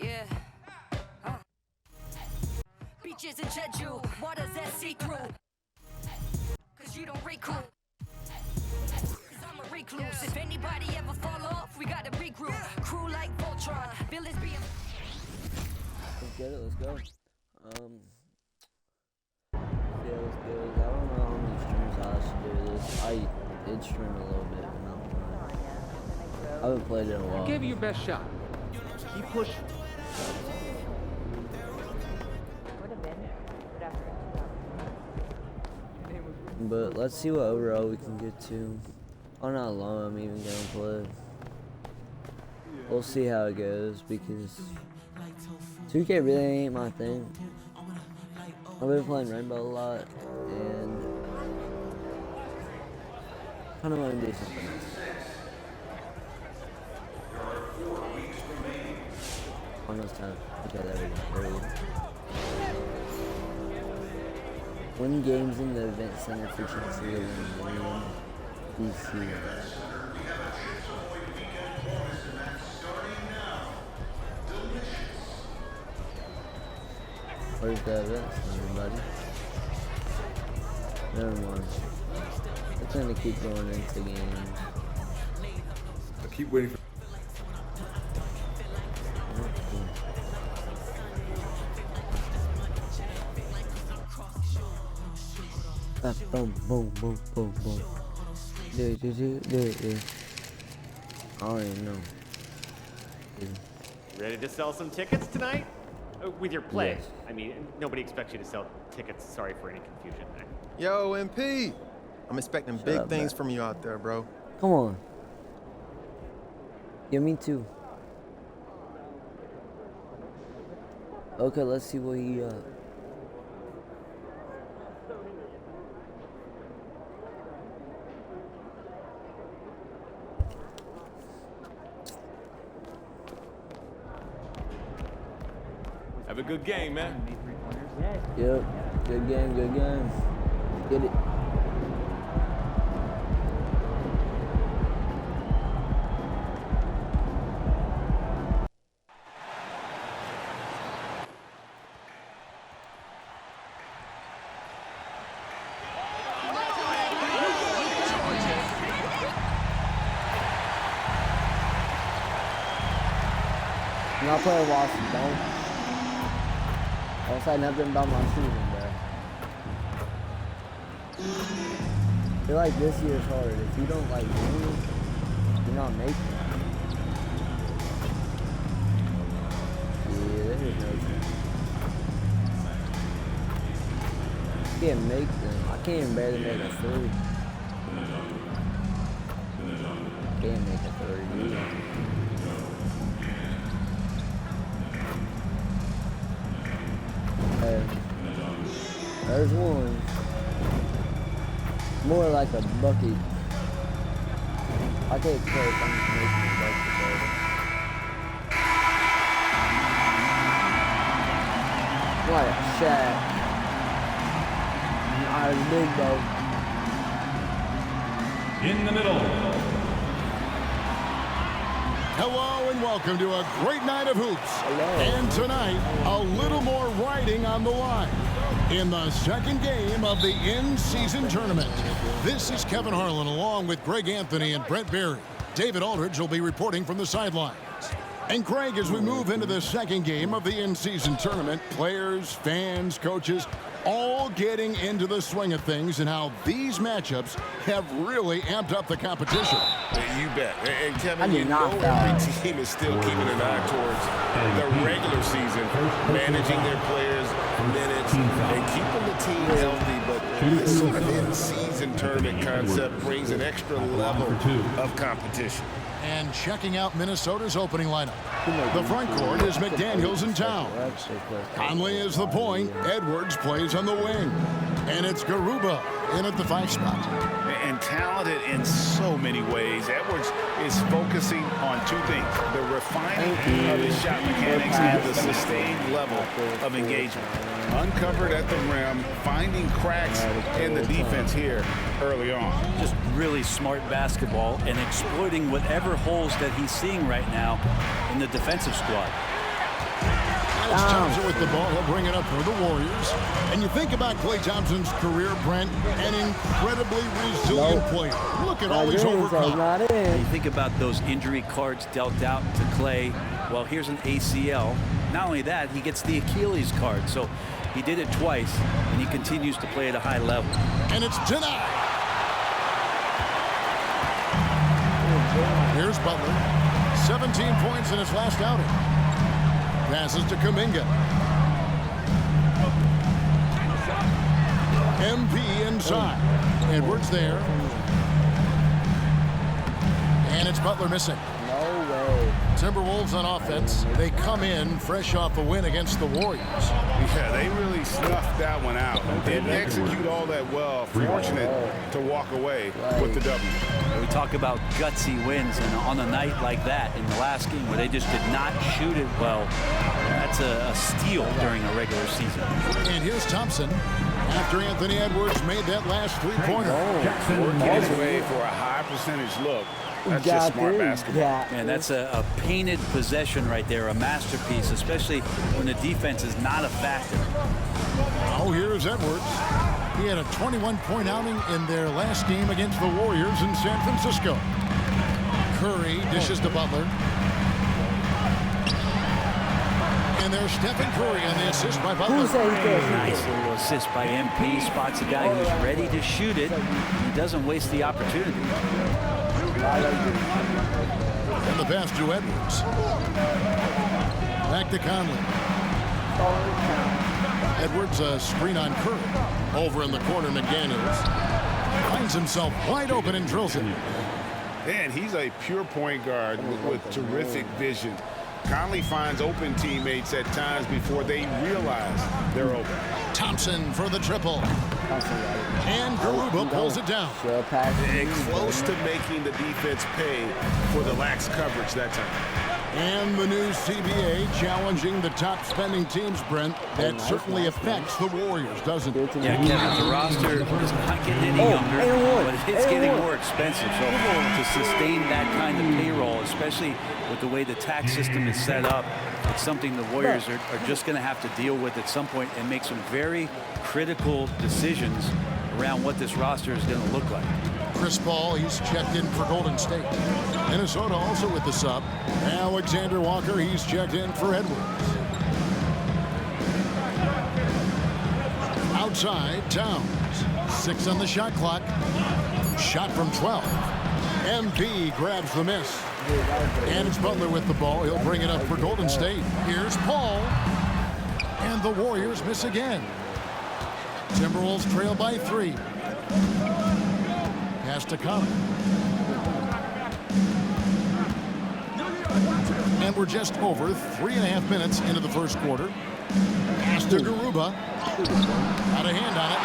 Yeah. Beaches in Jeju, waters that see through. Cause you don't recruit. Cause I'm a recluse. If anybody ever fall off, we gotta regroup. Crew like Voltron, villains being. Let's get it, let's go. Yeah, let's go. I don't know how many streams I should do this. I did stream a little bit, but not much. I haven't played it in a while. Give it your best shot. Keep pushing. But let's see what overall we can get to. I don't know how long I'm even gonna play. We'll see how it goes because 2K really ain't my thing. I've been playing Rainbow a lot and kind of want to do something else. Almost time. Okay, there we go. There we go. Win games in the event center featuring Celia and William DC. Where's the event center, buddy? Never mind. It's gonna keep going into games. I keep waiting for. Boom, boom, boom, boom, boom. I don't even know. Ready to sell some tickets tonight? With your play. Yes. I mean, nobody expects you to sell tickets. Sorry for any confusion. Yo, MP! I'm expecting Shut big up, things man. from you out there, bro. Come on. Yeah, me too. Okay, let's see what he Have a good game, man. Yep. Good game, good game. Get it. I'm not playing Washington. Don't say nothing about my season, bro. I feel like this year's hard. If you don't like win, you're not making it. Yeah, there is no chance. Can't make them. I can't even barely make a three. Can't make a three either. There's one. More like a bucket. I can't play if I'm just making a bucket, baby. What a shot. Not as big though. In the middle. Hello and welcome to a great night of hoops. Hello. And tonight, a little more riding on the line in the second game of the in-season tournament. This is Kevin Harlan along with Greg Anthony and Brent Berry. David Aldridge will be reporting from the sidelines. And Greg, as we move into the second game of the in-season tournament, players, fans, coaches, all getting into the swing of things and how these matchups have really amped up the competition. You bet. And I Kevin, did you know not foul. every team is still keeping an eye towards the regular season, managing their players' minutes and keeping the team healthy. But this sort of in-season tournament concept brings an extra level of competition. And checking out Minnesota's opening lineup. The front court is McDaniels in town. Conley is the point. Edwards plays on the wing. And it's Garuba in at the 5 spot. And talented in so many ways. Edwards is focusing on 2 things: the refining of his shot mechanics and the sustained level of engagement. Uncovered at the rim, finding cracks in the defense here early on. Just really smart basketball and exploiting whatever holes that he's seeing right now in the defensive squad. As Thompson with the ball, he'll bring it up for the Warriors. And you think about Klay Thompson's career, Brent, an incredibly resilient player. Look at all he's overcome. You think about those injury cards dealt out to Klay. Well, here's an ACL. Not only that, he gets the Achilles card. So he did it twice, and he continues to play at a high level. And it's denied. Here's Butler. 17 points in his last outing. Passes to Kuminga. MP inside. Edwards there. And it's Butler missing. No way. Timberwolves on offense. They come in fresh off a win against the Warriors. Yeah, they really snuffed that one out. Didn't execute all that well. Fortunate to walk away with the W. We talk about gutsy wins, and on a night like that in the last game where they just did not shoot it well, that's a steal during a regular season. And here's Thompson after Anthony Edwards made that last 3-pointer. Working his way for a high percentage look. That's just smart basketball. And that's a painted possession right there, a masterpiece, especially when the defense is not a factor. Oh, here's Edwards. He had a 21-point outing in their last game against the Warriors in San Francisco. Curry dishes to Butler. And there's Stephen Curry on the assist by Butler. Nice little assist by MP. Spots a guy who's ready to shoot it. He doesn't waste the opportunity. And the pass to Edwards. Back to Conley. Edwards, a screen on Curry. Over in the corner, McDaniels finds himself wide open and drills it. And he's a pure point guard with terrific vision. Conley finds open teammates at times before they realize they're open. Thompson for the triple. And Garuba pulls it down. And close to making the defense pay for the lax coverage that time. And the new CBA challenging the top spending teams, Brent. That certainly affects the Warriors, doesn't it? Yeah, Kevin, the roster is not getting any younger, but it's getting more expensive. So to sustain that kind of payroll, especially with the way the tax system is set up, it's something the Warriors are just going to have to deal with at some point and make some very critical decisions around what this roster is going to look like. Chris Paul, he's checked in for Golden State. Minnesota also with the sub. Alexander Walker, he's checked in for Edwards. Outside, Towns. 6 on the shot clock. Shot from 12. MP grabs the miss. And it's Butler with the ball. He'll bring it up for Golden State. Here's Paul. And the Warriors miss again. Timberwolves trail by 3. Pass to Conley. And we're just over 3.5 minutes into the first quarter. Pass to Garuba. Got a hand on it.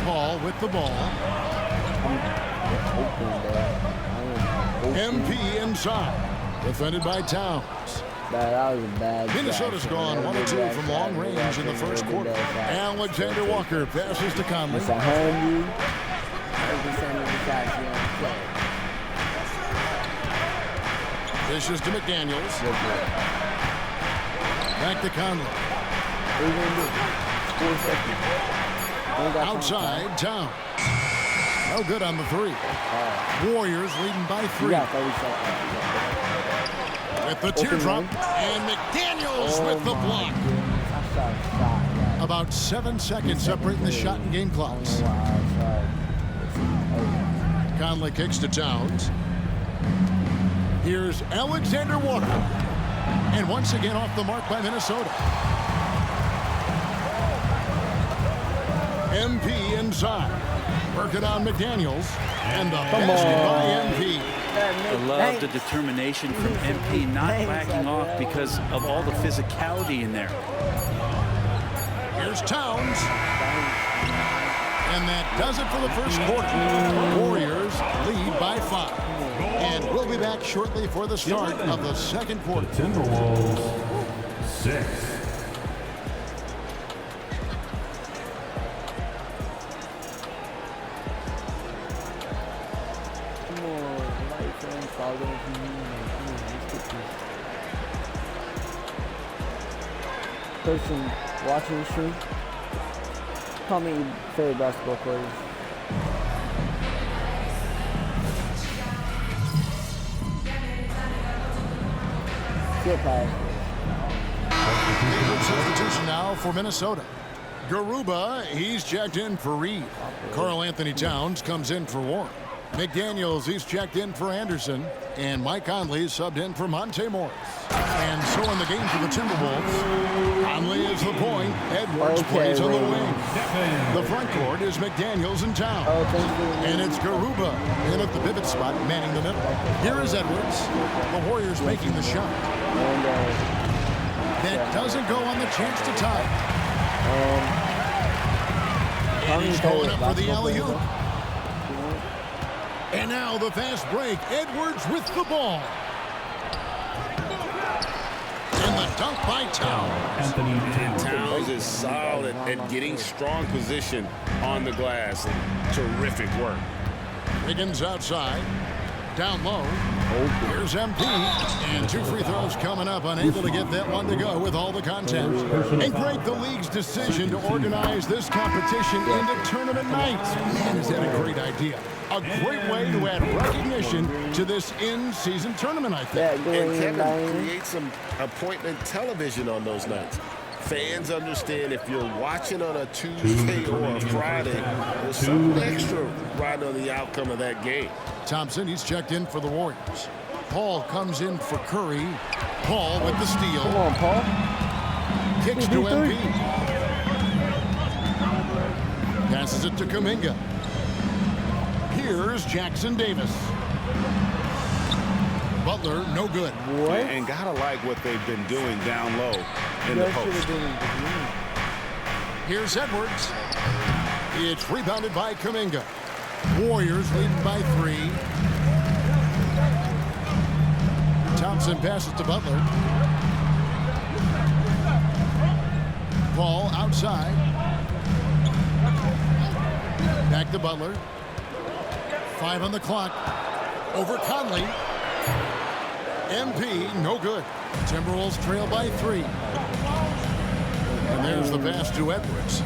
Paul with the ball. MP inside. Defended by Towns. That was a bad Minnesota's gone 1 of 2 from long range in the first quarter. Alexander Walker passes to Conley. It's a home Dishes to McDaniels. Back to Conley. Outside, Towns. No good on the 3. Warriors leading by 3. With the teardrop, and McDaniels with the block. About 7 seconds separating the shot and game clocks. Conley kicks to Towns. Here's Alexander Walker. And once again off the mark by Minnesota. MP inside. Working on McDaniels. And the basket by MP. I love the determination from MP not backing off because of all the physicality in there. Here's Towns. And that does it for the first quarter. Warriors lead by 5. And we'll be back shortly for the start of the second quarter. Timberwolves 6. Person watching the stream, call me your favorite basketball players. Get by. Favorite substitution now for Minnesota. Garuba, he's checked in for Reed. Karl Anthony Towns comes in for Warren. McDaniels, he's checked in for Anderson. And Mike Conley subbed in for Monte Morris. And so in the game for the Timberwolves, Conley is the point. Edwards plays on the wing. The front court is McDaniels and Towns. And it's Garuba in at the pivot spot, manning the middle. Here is Edwards. The Warriors making the shot. That doesn't go on the chance to tie. And he's going up for the alley-oop. And now the fast break. Edwards with the ball. And the dunk by Towns. And Towns is solid at getting strong position on the glass. Terrific work. Wiggins outside. Down low. Here's MP. And 2 free throws coming up. Unable to get that one to go with all the contact. And great, the league's decision to organize this competition into tournament nights. Man, is that a great idea. A great way to add recognition to this in-season tournament, I think. And Kevin, create some appointment television on those nights. Fans understand if you're watching on a Tuesday or a Friday, there's something extra riding on the outcome of that game. Thompson, he's checked in for the Warriors. Paul comes in for Curry. Paul with the steal. Come on, Paul. Kicks to MP. Passes it to Kuminga. Here's Jackson Davis. Butler, no good. And gotta like what they've been doing down low in the post. Here's Edwards. It's rebounded by Kuminga. Warriors leading by 3. Thompson passes to Butler. Ball outside. Back to Butler. 5 on the clock. Over Conley. MP, no good. Timberwolves trail by 3. And there's the pass to Edwards.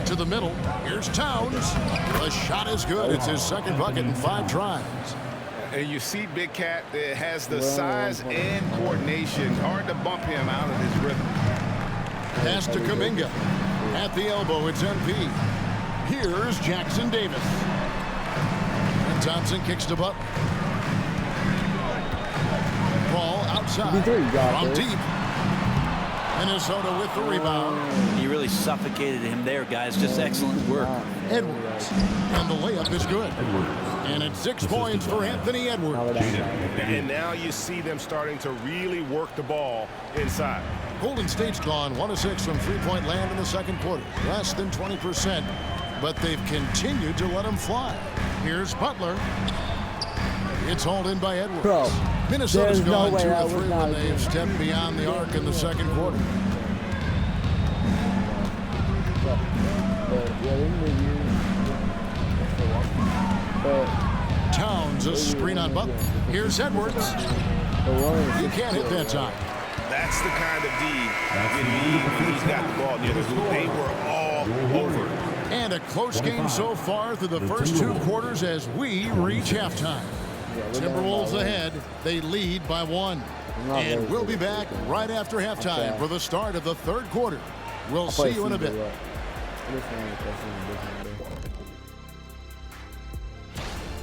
To the middle. Here's Towns. The shot is good. It's his second bucket in 5 tries. And you see Big Cat has the size and coordination. Hard to bump him out of his rhythm. Pass to Kuminga. At the elbow, it's MP. Here's Jackson Davis. And Thompson kicks to Butler. Ball outside. From deep. Minnesota with the rebound. You really suffocated him there, guys. Just excellent work. Edwards. And the layup is good. And it's 6 points for Anthony Edwards. And now you see them starting to really work the ball inside. Golden State's gone 1 of 6 from three-point land in the second quarter. Less than 20%. But they've continued to let him fly. Here's Butler. It's hauled in by Edwards. Bro, Minnesota's gone no 2 of 3 when when they've stepped beyond the arc in the second quarter. Towns, a screen on Butler. Here's Edwards. He can't hit that time. That's the kind of D you need when he's got the ball near the hoop. They were all over. And a close game so far through the first 2 quarters as we reach halftime. Timberwolves ahead. They lead by 1. And we'll be back right after halftime for the start of the third quarter. We'll see you in a bit.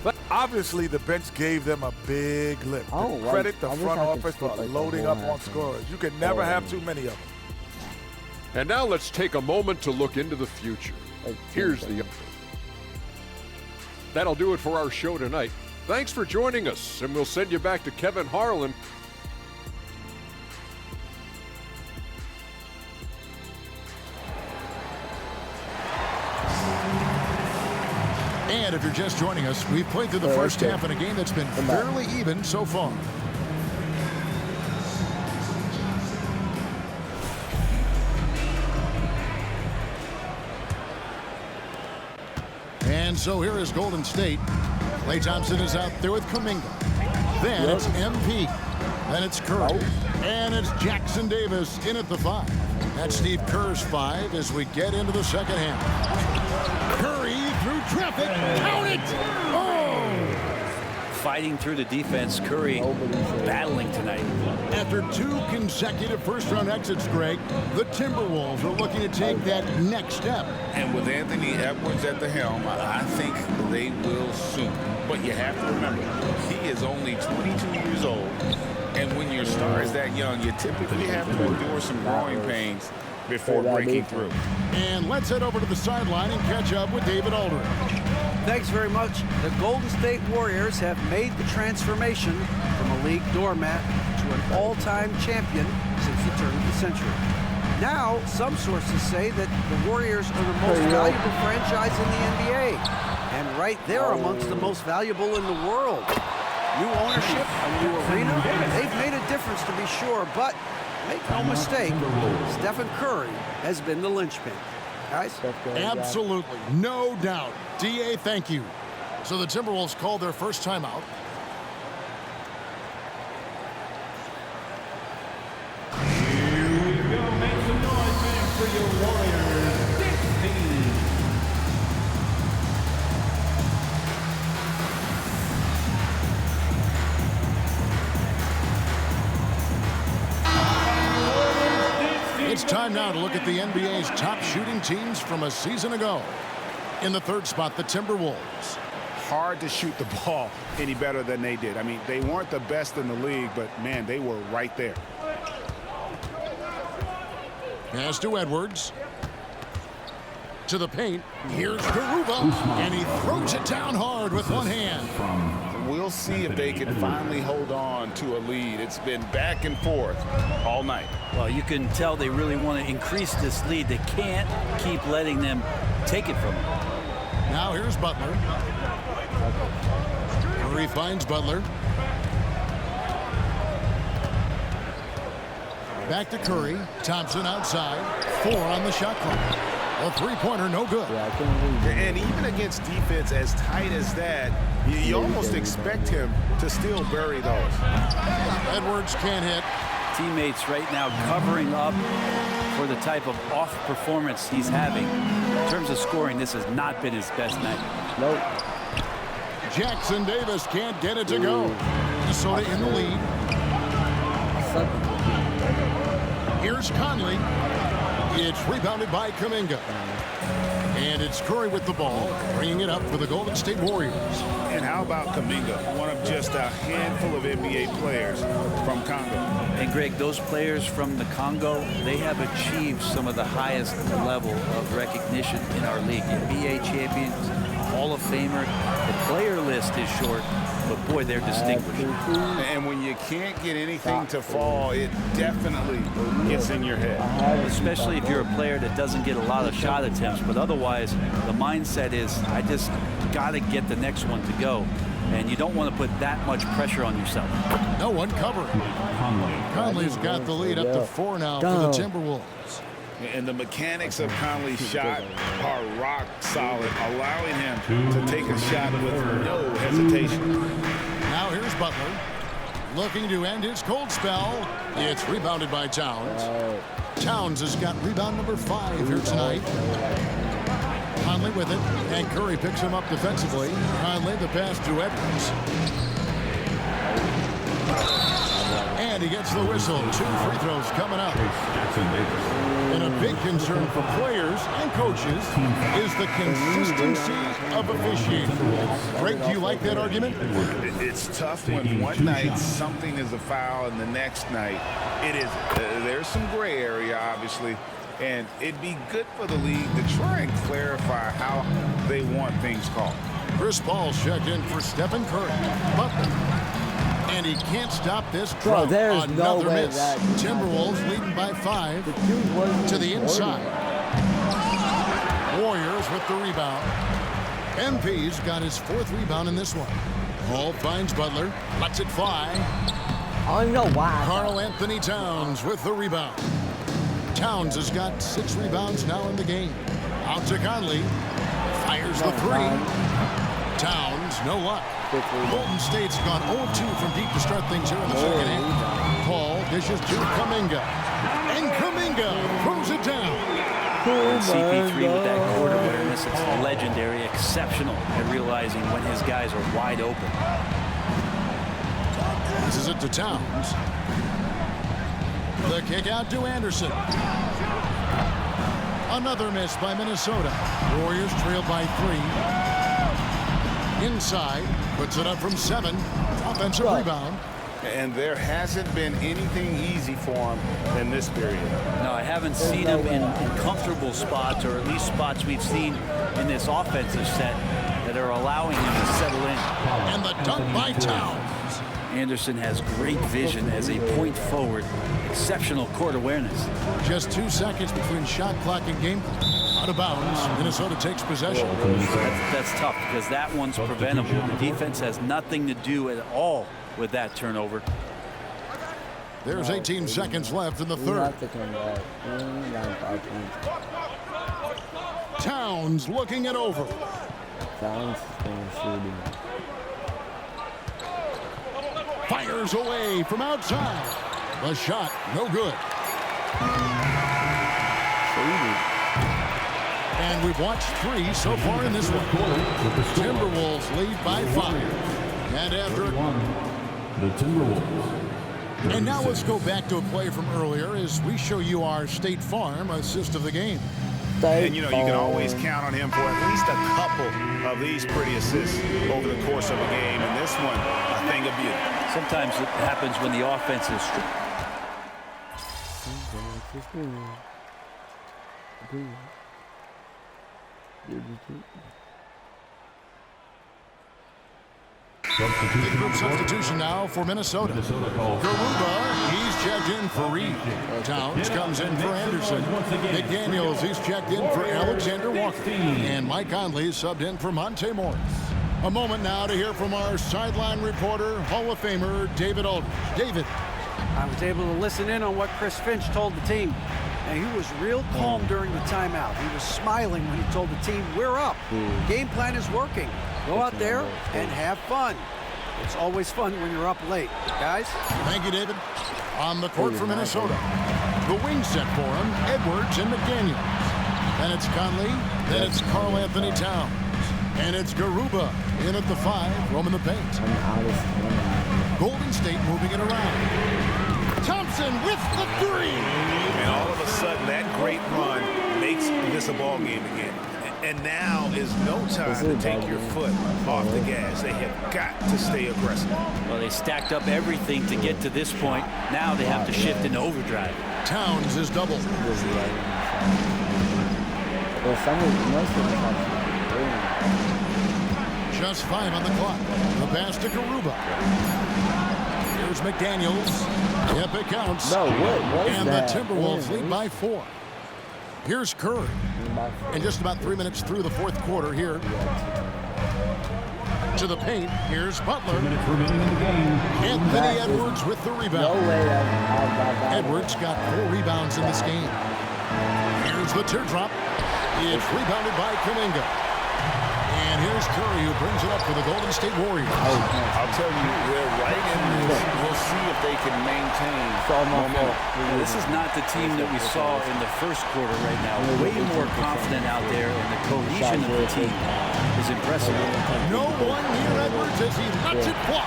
But obviously, the bench gave them a big lift. Credit the front office for loading up on scorers. You can never have too many of them. And now let's take a moment to look into the future. Here's the... That'll do it for our show tonight. Thanks for joining us, and we'll send you back to Kevin Harlan. And if you're just joining us, we've played through the first half in a game that's been fairly even so far. And so here is Golden State. Klay Thompson is out there with Kuminga. Then it's MP. Then it's Curry. And it's Jackson Davis in at the 5. That's Steve Kerr's 5 as we get into the second half. Curry through traffic. Count it! Oh! Fighting through the defense, Curry battling tonight. After 2 consecutive first-round exits, Greg, the Timberwolves are looking to take that next step. And with Anthony Edwards at the helm, I think they will soon. But you have to remember, he is only 22 years old. And when your star is that young, you typically have to endure some growing pains before breaking through. And let's head over to the sideline and catch up with David Aldridge. Thanks very much. The Golden State Warriors have made the transformation from a league doormat to an all-time champion since the turn of the century. Now, some sources say that the Warriors are the most valuable franchise in the NBA. And right there amongst the most valuable in the world. New ownership, a new arena, they've made a difference to be sure, but make no mistake, Stephen Curry has been the linchpin. Guys? Absolutely, no doubt. DA, thank you. So the Timberwolves called their first timeout. Here we go. Make some noise, man, for your Warriors. 16. It's time now to look at the NBA's top shooting teams from a season ago. In the third spot, the Timberwolves. Hard to shoot the ball any better than they did. I mean, they weren't the best in the league, but, man, they were right there. Pass to Edwards. To the paint. Here's Garuba. And he throws it down hard with one hand. We'll see if they can finally hold on to a lead. It's been back and forth all night. Well, you can tell they really want to increase this lead. They can't keep letting them take it from them. Now here's Butler. Curry finds Butler. Back to Curry. Thompson outside. 4 on the shot clock. A three-pointer, no good. And even against defense as tight as that, you almost expect him to still bury those. Edwards can't hit. Teammates right now covering up for the type of off performance he's having. In terms of scoring, this has not been his best night. Nope. Jackson Davis can't get it to go. Minnesota in the lead. Here's Conley. It's rebounded by Kuminga. And it's Curry with the ball, bringing it up for the Golden State Warriors. And how about Kuminga, one of just a handful of NBA players from Congo. And Greg, those players from the Congo, they have achieved some of the highest level of recognition in our league. NBA champions, Hall of Famer. The player list is short, but boy, they're distinguished. And when you can't get anything to fall, it definitely gets in your head. Especially if you're a player that doesn't get a lot of shot attempts, but otherwise, the mindset is, I just got to get the next one to go. And you don't want to put that much pressure on yourself. No one covering. Conley's got the lead up to 4 now for the Timberwolves. And the mechanics of Conley's shot are rock solid, allowing him to take a shot with no hesitation. Now here's Butler. Looking to end his cold spell. It's rebounded by Towns. Towns has got rebound number 5 here tonight. Conley with it, and Curry picks him up defensively. Conley the pass to Edwards. And he gets the whistle. 2 free throws coming up. And a big concern for players and coaches is the consistency of officiating. Greg, do you like that argument? It's tough when one night something is a foul and the next night it isn't. There's some gray area, obviously, and it'd be good for the league to try and clarify how they want things called. Chris Paul checked in for Stephen Curry. Butler. And he can't stop this drought. There's Another no way miss. that Timberwolves leading by 5 to the inside. Warriors with the rebound. MP's got his 4th rebound in this one. Hall finds Butler, lets it fly. I don't know why. Karl Anthony Towns with the rebound. Towns has got 6 rebounds now in the game. Out to Conley. Fires the 3. Towns, no luck. Golden State's gone 0-2 from deep to start things here in the second half. Paul dishes to Kuminga. And Kuminga throws it down. And CP3 with that court awareness, it's legendary, exceptional at realizing when his guys are wide open. Passes it to Towns. The kick out to Anderson. Another miss by Minnesota. Warriors trail by 3. Inside, puts it up from 7. Offensive rebound. And there hasn't been anything easy for him in this period. No, I haven't seen him in comfortable spots, or at least spots we've seen in this offensive set that are allowing him to settle in. And the dunk by Towns. Anderson has great vision as a point forward, exceptional court awareness. Just 2 seconds between shot clock and game clock. Out of bounds, Minnesota takes possession. That's tough because that one's preventable. The defense has nothing to do at all with that turnover. There's 18 seconds left in the third. Towns looking it over. Towns shooting. Fires away from outside. The shot, no good. And we've watched 3 so far in this one. Timberwolves lead by 5. And after the Timberwolves. And now let's go back to a play from earlier as we show you our State Farm assist of the game. And, you know, you can always count on him for at least a couple of these pretty assists over the course of a game. And this one, a thing of beauty. Sometimes it happens when the offense is Big group substitution now for Minnesota. Garuba, he's checked in for Reed. Towns comes in for Anderson. McDaniels, he's checked in for Alexander Walker. And Mike Conley is subbed in for Monte Morris. A moment now to hear from our sideline reporter, Hall of Famer David Aldridge. David. I was able to listen in on what Chris Finch told the team. And he was real calm during the timeout. He was smiling when he told the team, we're up. Game plan is working. Go out there and have fun. It's always fun when you're up late. Guys? Thank you, David. On the court for Minnesota. The wing set for him, Edwards and McDaniels. Then it's Conley. Then it's Karl Anthony Towns. And it's Garuba in at the 5, roaming the paint. Golden State moving it around. Thompson with the 3. And all of a sudden, that great run makes this a ball game again. And now is no time to take your foot off the gas. They have got to stay aggressive. Well, they stacked up everything to get to this point. Now they have to shift into overdrive. Towns is double. Just 5 on the clock. The pass to Garuba. Here's McDaniels. Yep, it counts. No, what and that? The Timberwolves lead by 4. Here's Curry. And just about 3 minutes through the fourth quarter here. To the paint. Here's Butler. Anthony Edwards with the rebound. No way. Edwards got 4 rebounds in this game. Here's the teardrop. It's rebounded by Kuminga. And here's Curry, who brings it up for the Golden State Warriors. I'll tell you, they're right in this. We'll see if they can maintain momentum. This is not the team that we saw in the first quarter right now. Way more confident out there, and the cohesion of the team is impressive. No one near Edwards as he lets it fly.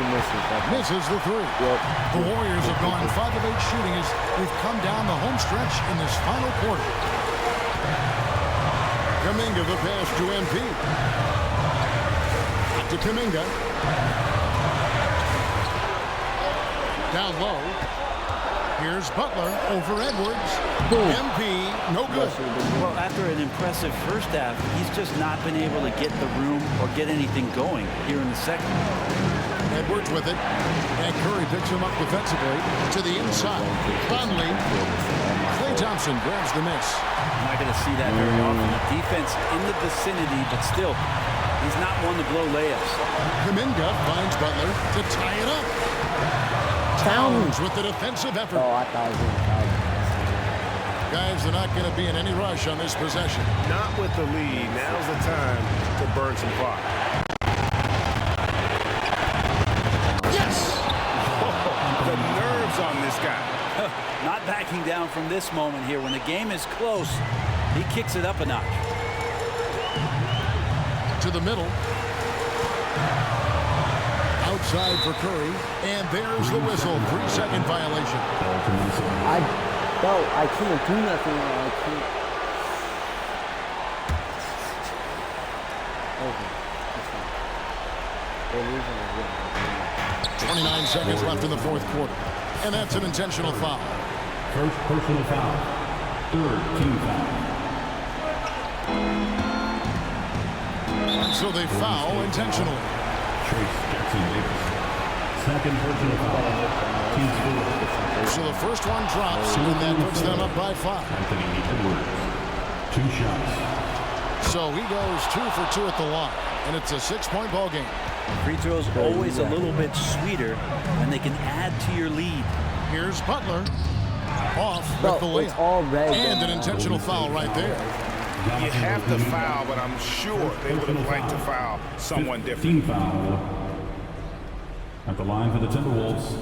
Misses the 3. The Warriors have gone 5 of 8 shooting as we've come down the home stretch in this final quarter. Kuminga the pass to MP. To Kuminga. Down low. Here's Butler over Edwards. MP, no good. Well, after an impressive first half, he's just not been able to get the room or get anything going here in the second. Edwards with it. And Curry picks him up defensively to the inside. Conley. Klay Thompson grabs the miss. I'm not going to see that very often. The defense in the vicinity, but still, He's not one to blow layups. Kuminga finds Butler to tie it up. Towns with the defensive effort. Oh, I thought it was in the foul. Guys, they're not going to be in any rush on this possession. Not with the lead. Now's the time to burn some clock. Yes! The nerves on this guy. Not backing down from this moment here. When the game is close, he kicks it up a notch. To the middle. Outside for Curry. And there's the whistle. 3-second violation. I can't do nothing. I can't. Okay. 29 seconds left in the fourth quarter. And that's an intentional foul. First personal foul. Third team foul. And so they foul intentionally. Trace Jackson-Davis. Second personal foul. Team's foul. So the first one drops, and that puts them up by 5. Anthony Edwards. 2 shots. So he goes 2 for 2 at the line, and it's a 6-point ball game. Free throws always a little bit sweeter, and they can add to your lead. Here's Butler. Off with the layup. And an intentional foul right there. You have to foul, but I'm sure they would have liked to foul someone different. Team foul. At the line for the Timberwolves,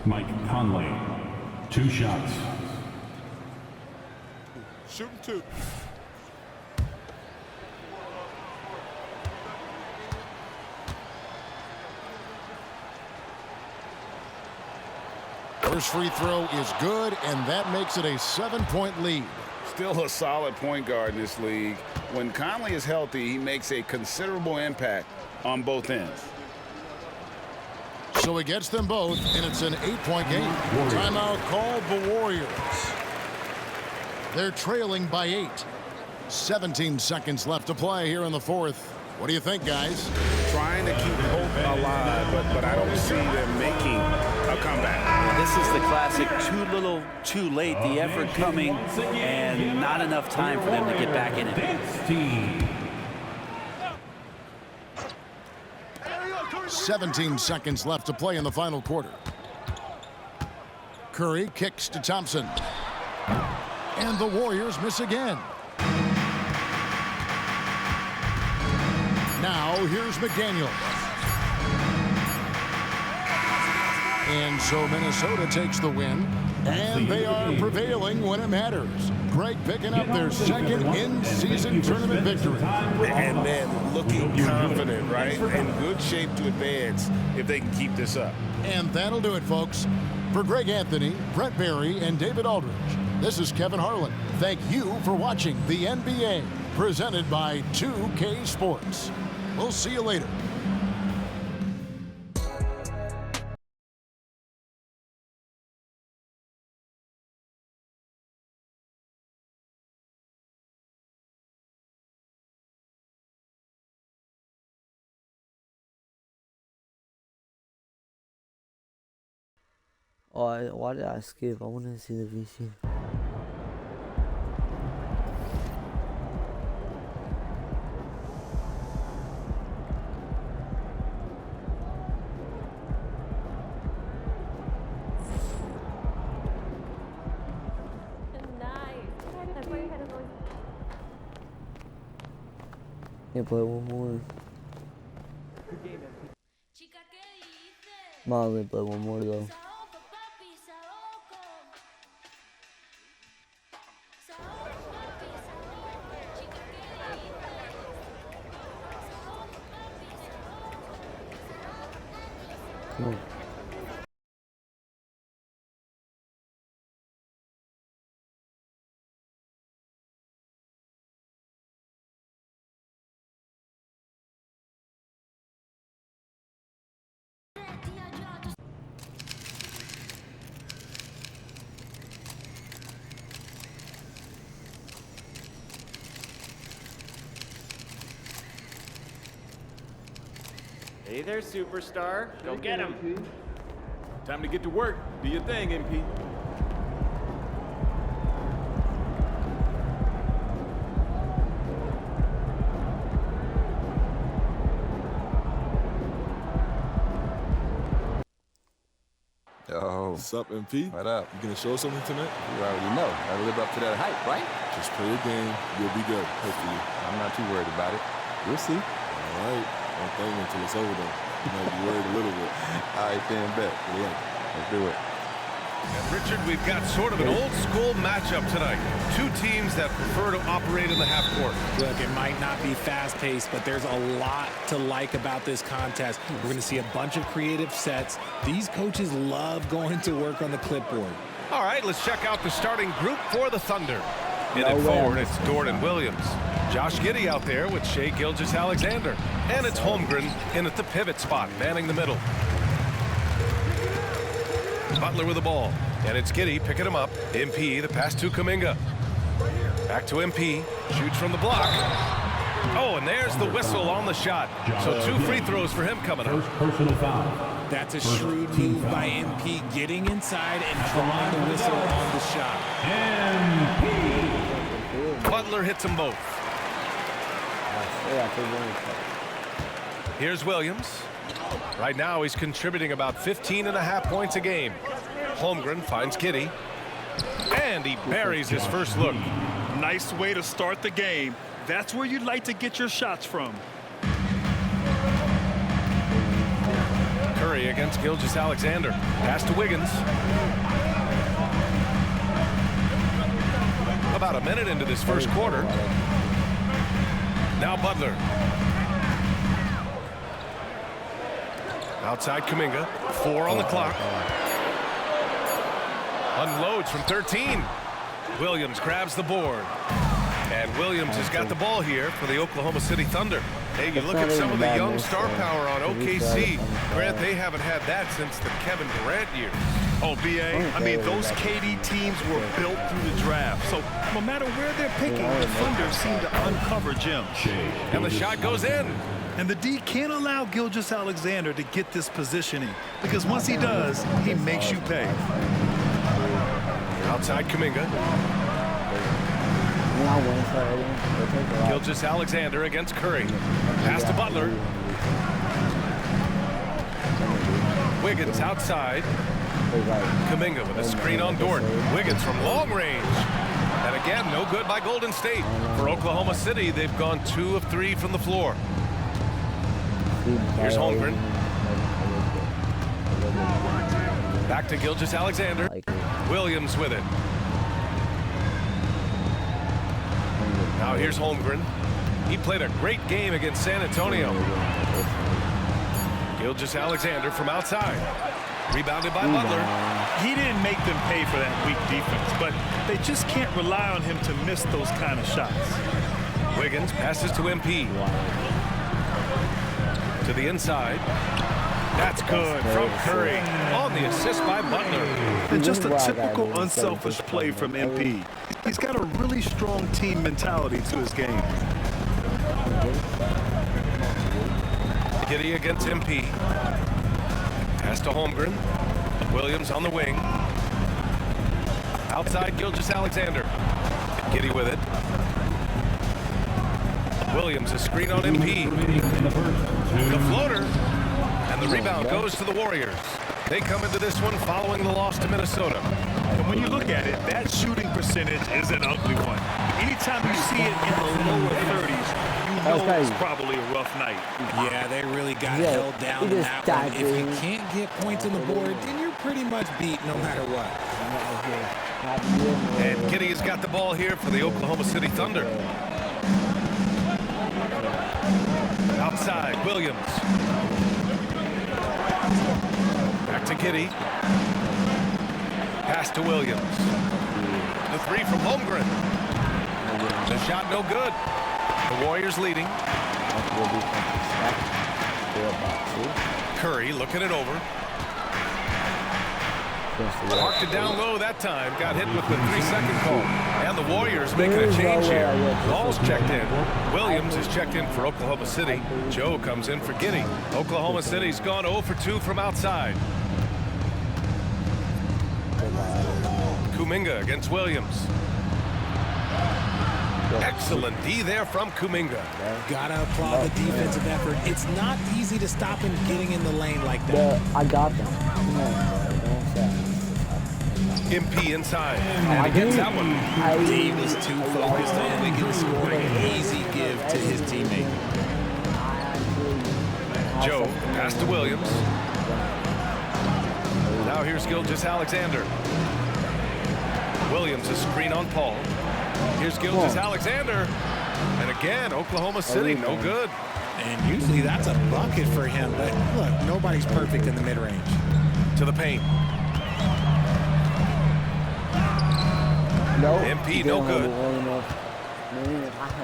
Mike Conley. 2 shots. Shooting 2. First free throw is good, and that makes it a 7-point lead. Still a solid point guard in this league. When Conley is healthy, he makes a considerable impact on both ends. So he gets them both, and it's an 8-point game. Timeout called the Warriors. They're trailing by 8. 17 seconds left to play here in the fourth. What do you think, guys? Trying to keep hope alive, but I don't see them making a comeback. This is the classic too little, too late. The effort coming and not enough time for them to get back in it. 17 seconds left to play in the final quarter. Curry kicks to Thompson. And the Warriors miss again. Now here's McDaniel. And so Minnesota takes the win, and they are prevailing when it matters. Greg picking up their second in-season tournament victory. And then looking confident, right? In good shape to advance if they can keep this up. And that'll do it, folks. For Greg Anthony, Brett Barry, and David Aldridge, this is Kevin Harlan. Thank you for watching the NBA, presented by 2K Sports. We'll see you later. Oh, why did I skip? I want to see the VC. Yeah, play one more. Molly, play one more though. Come on. Hey there, superstar. Go get him. Time to get to work. Do your thing, MP. Yo. What's up, MP? What up? You gonna show us something tonight? You already know. Gotta live up to that hype, right? Just play your game. You'll be good, hopefully. I'm not too worried about it. We'll see. All right. Don't think until it's over, though. You might be worried a little bit. All right, then, bet. Good luck. Let's do it. And Richard, we've got sort of an old-school matchup tonight. Two teams that prefer to operate in the half court. Look, it might not be fast-paced, but there's a lot to like about this contest. We're going to see a bunch of creative sets. These coaches love going to work on the clipboard. All right, let's check out the starting group for the Thunder. In it forward, it's Jordan Williams. Josh Giddey out there with Shai Gilgeous-Alexander. And it's Holmgren in at the pivot spot, manning the middle. Butler with the ball, and it's Giddey picking him up. MP, the pass to Kuminga. Back to MP, shoots from the block. Oh, and there's the whistle on the shot. So 2 free throws for him coming up. Personal foul. That's a shrewd move by MP, getting inside and drawing the whistle on the shot. MP. Butler hits them both. Here's Williams. Right now, he's contributing about 15.5 points a game. Holmgren finds Giddey. And he buries his first look. Nice way to start the game. That's where you'd like to get your shots from. Curry against Gilgeous-Alexander. Pass to Wiggins. About a minute into this first quarter. Now Butler. Outside Kuminga, 4 on the clock. Unloads from 13. Williams grabs the board. And Williams has got the ball here for the Oklahoma City Thunder. Hey, you look at some of the young star power on OKC. Grant, they haven't had that since the Kevin Durant years. Oh, B.A., I mean, those KD teams were built through the draft. So no matter where they're picking, the Thunder seem to uncover gems. And the shot goes in. And the D can't allow Gilgeous-Alexander to get this positioning, because once he does, he makes you pay. Outside Kuminga. Gilgeous-Alexander against Curry. Pass to Butler. Wiggins outside. Kuminga with a screen on Dort. Wiggins from long range. And again, no good by Golden State. For Oklahoma City, they've gone 2 of 3 from the floor. Here's Holmgren. Back to Gilgeous-Alexander. Williams with it. Now here's Holmgren. He played a great game against San Antonio. Gilgeous-Alexander from outside. Rebounded by Butler. He didn't make them pay for that weak defense, but they just can't rely on him to miss those kind of shots. Wiggins passes to MP. To the inside. That's good from Curry on the assist by Butler. And just a typical unselfish play from MP. He's got a really strong team mentality to his game. Giddey against MP. Pass to Holmgren. Williams on the wing. Outside Gilgeous-Alexander. Giddey with it. Williams, a screen on MP. The floater. And the rebound goes to the Warriors. They come into this one following the loss to Minnesota. And when you look at it, that shooting percentage is an ugly one. Anytime you see it in the lower 30s, you know it's probably a rough night. Yeah, they really got held down in that one. If you can't get points on the board, then you're pretty much beat no matter what. And Giddey has got the ball here for the Oklahoma City Thunder. Outside, Williams. Back to Giddey. Pass to Williams. The 3 from Holmgren. The shot no good. The Warriors leading. Curry looking it over. Marked it down low that time. Got hit with the 3-second call. And the Warriors making a change here. Ball's checked in. Williams is checked in for Oklahoma City. Joe comes in for Giddey. Oklahoma City's gone 0 for 2 from outside. Kuminga against Williams. Excellent D there from Kuminga. Gotta applaud the defensive effort. It's not easy to stop him getting in the lane like that. I got them. Come on, don't say. MP inside. And he gets that one. He was too focused on Wiggins scoring an easy give to his teammate. Joe, pass to Williams. Now here's Gilgeous-Alexander. Williams, a screen on Paul. Here's Gilgeous-Alexander. And again, Oklahoma City, no good. And usually that's a bucket for him, but look, nobody's perfect in the mid-range. To the paint. MP, no good.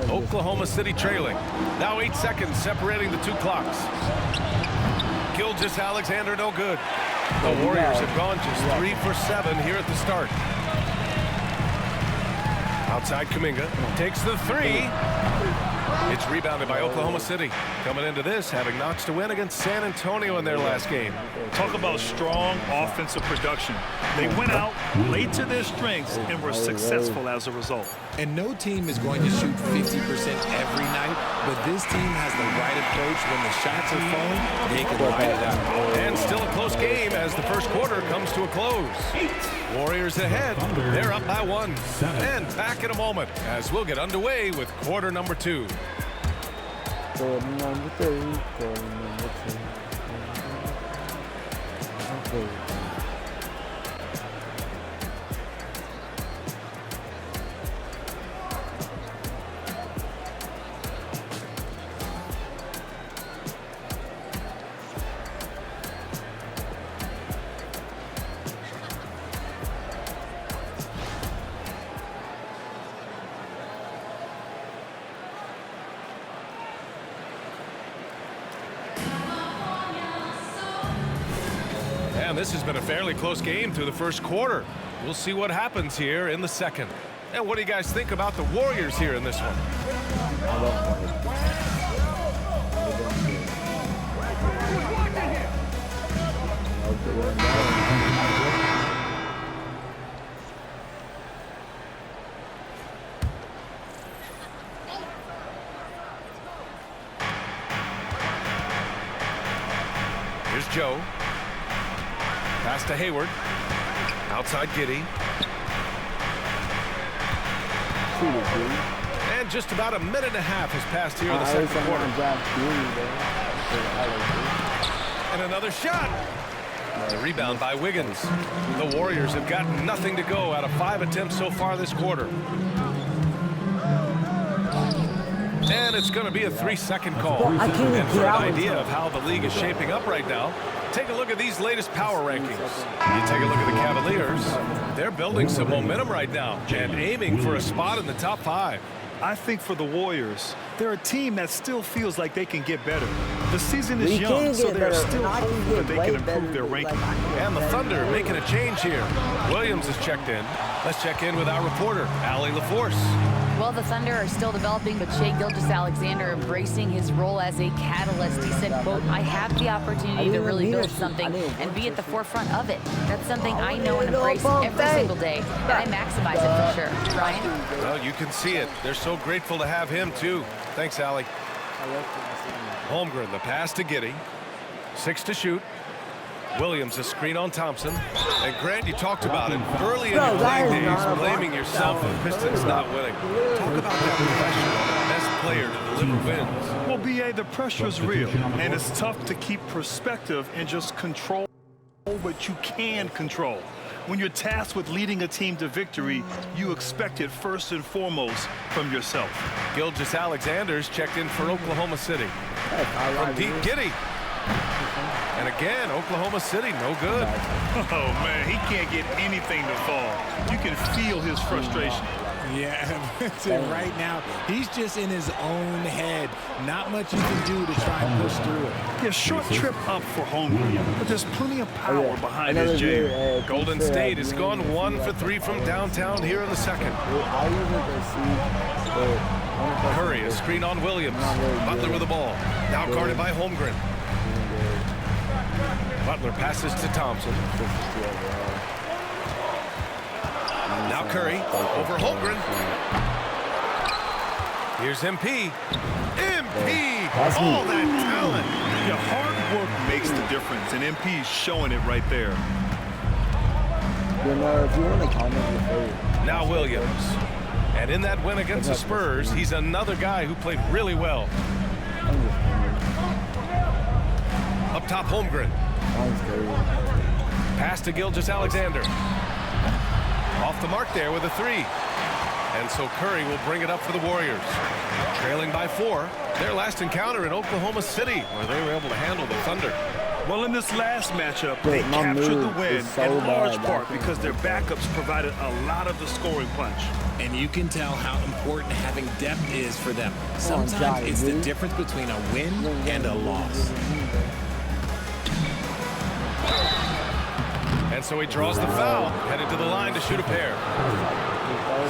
Oklahoma City trailing. Now 8 seconds separating the two clocks. Gilgeous-Alexander, no good. The Warriors have gone just 3 for 7 here at the start. Outside Kuminga takes the three. It's rebounded by Oklahoma City. Coming into this, having notched a win against San Antonio in their last game. Talk about strong offensive production. They went out, played to their strengths, and were successful as a result. And no team is going to shoot 50% every night, but this team has the right approach. When the shots are falling, they can light it up. And still a close game as the first quarter comes to a close. Warriors ahead. They're up by 1. And back in a moment as we'll get underway with quarter number 2. Quarter number 2. Quarter number 2. And this has been a fairly close game through the first quarter. We'll see what happens here in the second. And what do you guys think about the Warriors here in this one? Here's Joe. Pass to Hayward. Outside Giddey. And just about a minute and a half has passed here in the second quarter. And another shot. The rebound by Wiggins. The Warriors have got nothing to go out of 5 attempts so far this quarter. And it's going to be a 3-second call. And for an idea of how the league is shaping up right now, take a look at these latest power rankings. You take a look at the Cavaliers. They're building some momentum right now and aiming for a spot in the top 5. I think for the Warriors, they're a team that still feels like they can get better. The season is young, so there's still hope that they can improve their ranking. And the Thunder making a change here. Williams is checked in. Let's check in with our reporter, Allie LaForce. Well, the Thunder are still developing, but Shai Gilgeous-Alexander embracing his role as a catalyst. He said, quote, I have the opportunity to really build something and be at the forefront of it. That's something I know and embrace every single day, and I maximize it for sure. Ryan? Well, you can see it. They're so grateful to have him, too. Thanks, Allie. Holmgren, the pass to Giddey. 6 to shoot. Williams, a screen on Thompson. And Grant, you talked about it early in your playing days, blaming yourself for the Pistons not winning. Talk about that pressure on the best player to deliver wins. Well, B.A., the pressure is real, and it's tough to keep perspective and just control what you can control. When you're tasked with leading a team to victory, you expect it first and foremost from yourself. Gilgeous-Alexander's checked in for Oklahoma City. From deep, Giddey. And again, Oklahoma City, no good. Oh, man, he can't get anything to fall. You can feel his frustration. Yeah, right now, he's just in his own head. Not much you can do to try and push through it. Yeah, short trip up for Holmgren, but there's plenty of power behind his jam. Golden State has gone 1 for 3 from downtown here in the second. Curry, a screen on Williams. Butler with the ball. Now guarded by Holmgren. Butler passes to Thompson. Now Curry over Holmgren. Here's MP. MP! All that talent. Your hard work makes the difference, and MP's showing it right there. You know, if you want to comment your favorite. Now Williams. And in that win against the Spurs, he's another guy who played really well. Up top, Holmgren. Pass to Gilgeous-Alexander. Off the mark there with a 3. And so Curry will bring it up for the Warriors. Trailing by 4. Their last encounter in Oklahoma City, where they were able to handle the Thunder. Well, in this last matchup, they captured the win in large part because their backups provided a lot of the scoring punch. And you can tell how important having depth is for them. Sometimes it's the difference between a win and a loss. And so he draws the foul, headed to the line to shoot a pair.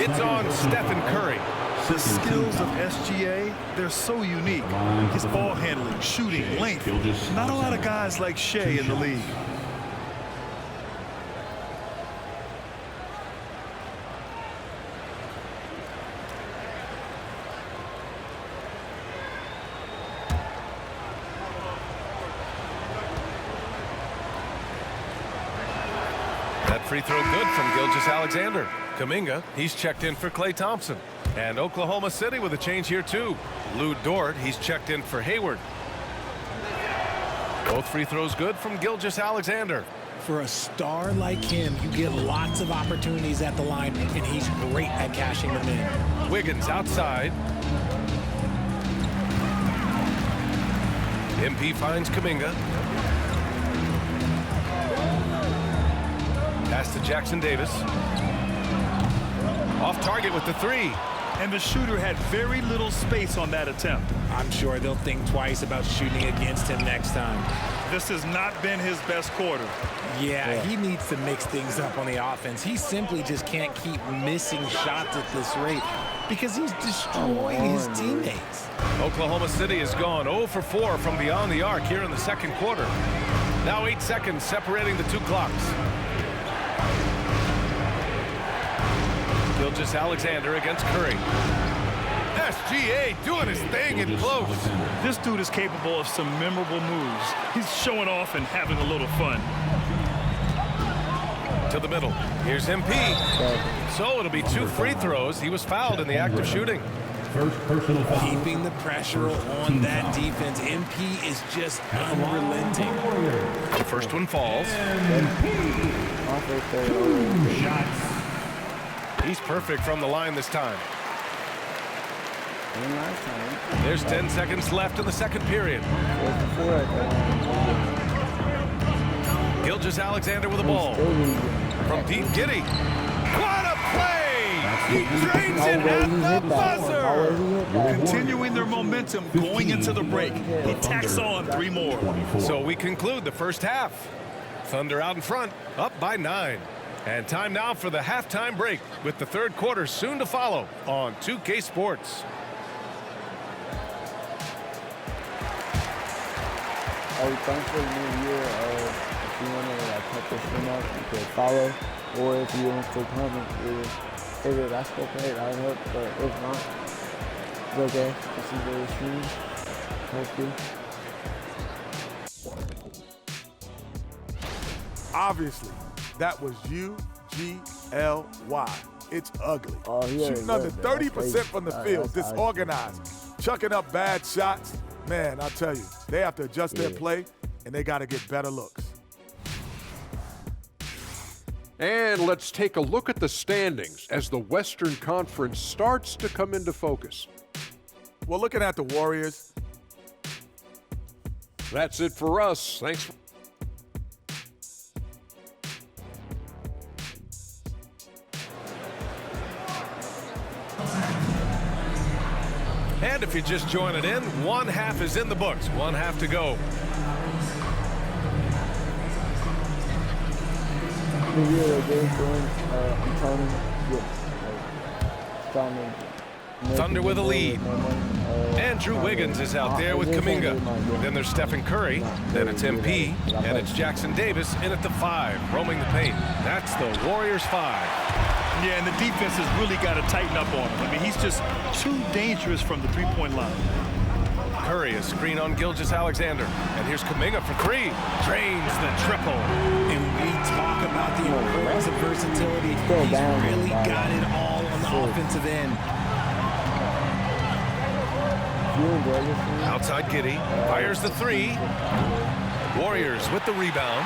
It's on Stephen Curry. The skills of SGA, they're so unique. His ball handling, shooting, length. Not a lot of guys like Shea in the league. That free throw good from Gilgeous-Alexander. Kuminga, he's checked in for Klay Thompson. And Oklahoma City with a change here too. Lou Dort, he's checked in for Hayward. Both free throws good from Gilgeous-Alexander. For a star like him, you get lots of opportunities at the line, and he's great at cashing them in. Wiggins outside. MP finds Kuminga. Pass to Jackson Davis. Off target with the 3. And the shooter had very little space on that attempt. I'm sure they'll think twice about shooting against him next time. This has not been his best quarter. Yeah, he needs to mix things up on the offense. He simply just can't keep missing shots at this rate because he's destroying his teammates. Oklahoma City has gone 0 for 4 from beyond the arc here in the second quarter. Now 8 seconds separating the 2 clocks. Gilgeous-Alexander against Curry. SGA doing his thing in close. This dude is capable of some memorable moves. He's showing off and having a little fun. To the middle. Here's MP. So it'll be 2 free throws. He was fouled in the act of shooting. Keeping the pressure on that defense. MP is just unrelenting. The first one falls. He's perfect from the line this time. There's 10 seconds left in the second period. Gilgeous-Alexander with the ball. From deep, Giddey. What a play! He drains it at the buzzer! Continuing their momentum going into the break. He tacks on 3 more. So we conclude the first half. Thunder out in front, up by 9. And time now for the halftime break with the third quarter soon to follow on 2K Sports. Thanks for the new year. If you want to cut this stream up, you can follow. Or if you want to comment your favorite basketball player, that would help. But if not, it's okay. Just enjoy the stream. Thank you. Obviously, that was UGLY. It's ugly. Shooting under 30% from the field, disorganized, chucking up bad shots. Man, I tell you, they have to adjust their play, and they got to get better looks. And let's take a look at the standings as the Western Conference starts to come into focus. Well, looking at the Warriors. That's it for us. Thanks. And if you just join it in, 1 half is in the books. 1 half to go. Thunder with a lead. Andrew Wiggins is out there with Kuminga. Then there's Stephen Curry. Then it's MP. And it's Jackson Davis in at the 5, roaming the paint. That's the Warriors 5. Yeah, and the defense has really got to tighten up on him. I mean, he's just too dangerous from the three-point line. Curry, a screen on Gilgeous-Alexander. And here's Kuminga for three. Drains the triple. And we talk about the importance of versatility. He's really got it all on the offensive end. Outside Giddey. Fires the three. Warriors with the rebound.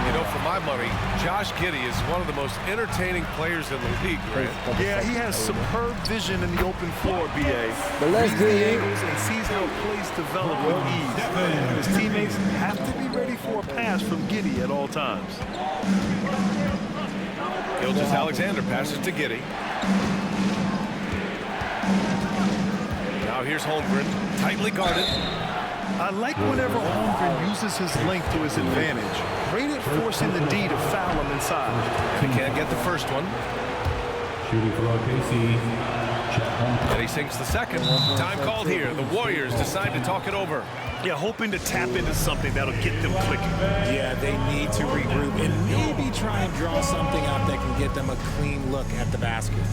You know, for my money, Josh Giddey is one of the most entertaining players in the league, right? Yeah, he has superb vision in the open floor, B.A. But let's Reads the angles and sees how plays develop with ease. And his teammates have to be ready for a pass from Giddey at all times. Gilgeous-Alexander passes to Giddey. Now here's Holmgren, tightly guarded. I like whenever Holmgren uses his length to his advantage. Great at forcing the D to foul him inside. And he can't get the first one. Shooting for OKC. And he sinks the second. Time called here. The Warriors decide to talk it over. Yeah, hoping to tap into something that'll get them clicking. Yeah, they need to regroup and maybe try and draw something up that can get them a clean look at the basket.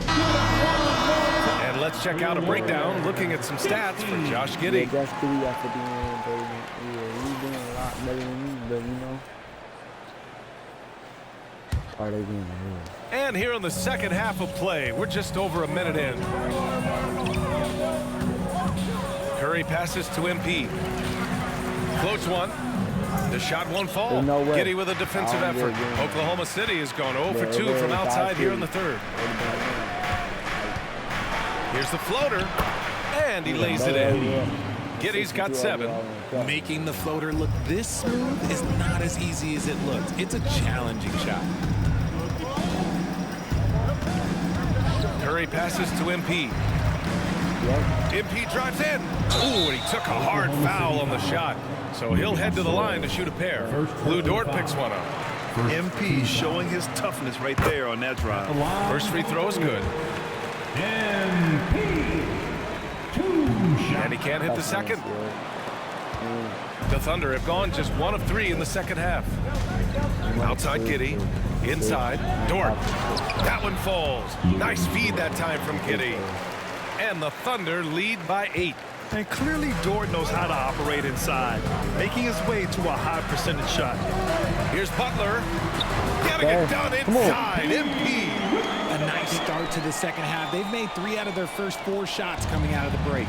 And let's check out a breakdown looking at some stats for Josh Giddey. Yeah, Josh Giddey after being he's doing a lot better than me, but you know. Are they being real? And here in the second half of play, we're just over a minute in. Curry passes to MP. Floats one. The shot won't fall. No way. Giddey with a defensive effort. Oklahoma City has gone 0 for 2 from outside here in the third. Here's the floater, and he lays it in. Giddey's got 7. Making the floater look this smooth is not as easy as it looks. It's a challenging shot. Curry passes to MP. MP drives in. Ooh, and he took a hard foul on the shot. So he'll head to the line to shoot a pair. Lou Dort picks one up. MP showing his toughness right there on that drive. First free throw is good. And he can't hit the second. The Thunder have gone just 1 of 3 in the second half. Outside Giddey. Inside. Dort. That one falls. Nice feed that time from Giddey. And the Thunder lead by 8. And clearly Dort knows how to operate inside, making his way to a high percentage shot. Here's Butler. Getting it done inside. MP. A nice start to the second half. They've made 3 out of their first 4 shots coming out of the break.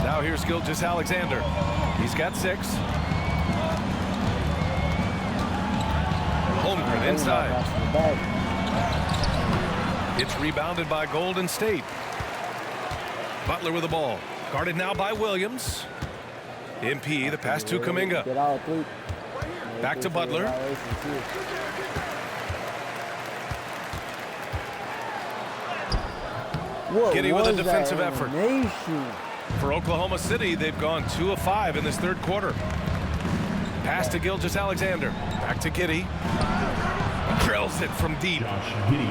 Now here's Gilgeous-Alexander. He's got 6. Holmgren inside. It's rebounded by Golden State. Butler with the ball. Guarded now by Williams. MP, the pass to Kuminga. Back to Butler. Giddey with a defensive effort. For Oklahoma City, they've gone 2 of 5 in this third quarter. Pass to Gilgeous-Alexander. Back to Giddey. Drills it from deep.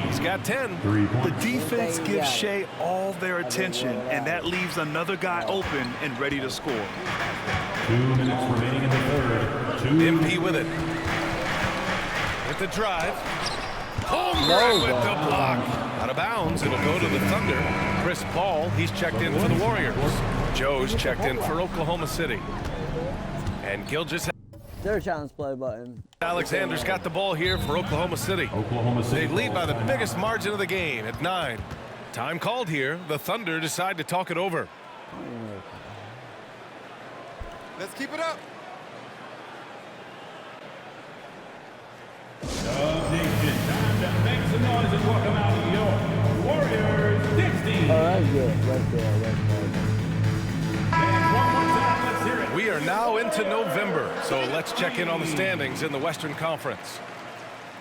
He's got 10. The defense gives Shea all their attention, and that leaves another guy open and ready to score. 2 minutes remaining in the third. MP with it. With the drive. Holmgren with the block. Out of bounds. It'll go to the Thunder. Chris Paul, he's checked in for the Warriors. Joe's checked in for Oklahoma City. And Gilgeous. Their challenge play button. Alexander's got the ball here for Oklahoma City. They lead by the biggest margin of the game at 9. Time called here. The Thunder decide to talk it over. Let's keep it up. Make some noise and welcome out your Warriors 16. Oh, that's good. Right there. We are now into November, so let's check in on the standings in the Western Conference.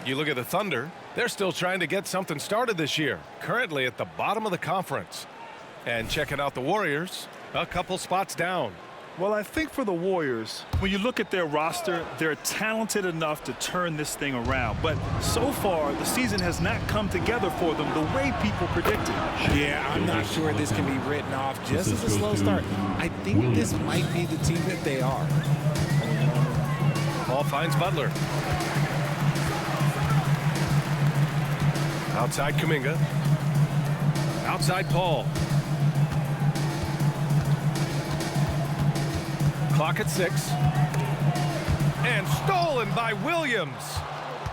You look at the Thunder, they're still trying to get something started this year, currently at the bottom of the conference. And checking out the Warriors, a couple spots down. Well, I think for the Warriors, when you look at their roster, they're talented enough to turn this thing around. But so far, the season has not come together for them the way people predicted. Yeah, I'm not sure this can be written off just as a slow start. I think this might be the team that they are. Paul finds Butler. Outside Kuminga. Outside Paul. clock at 6. And stolen by Williams.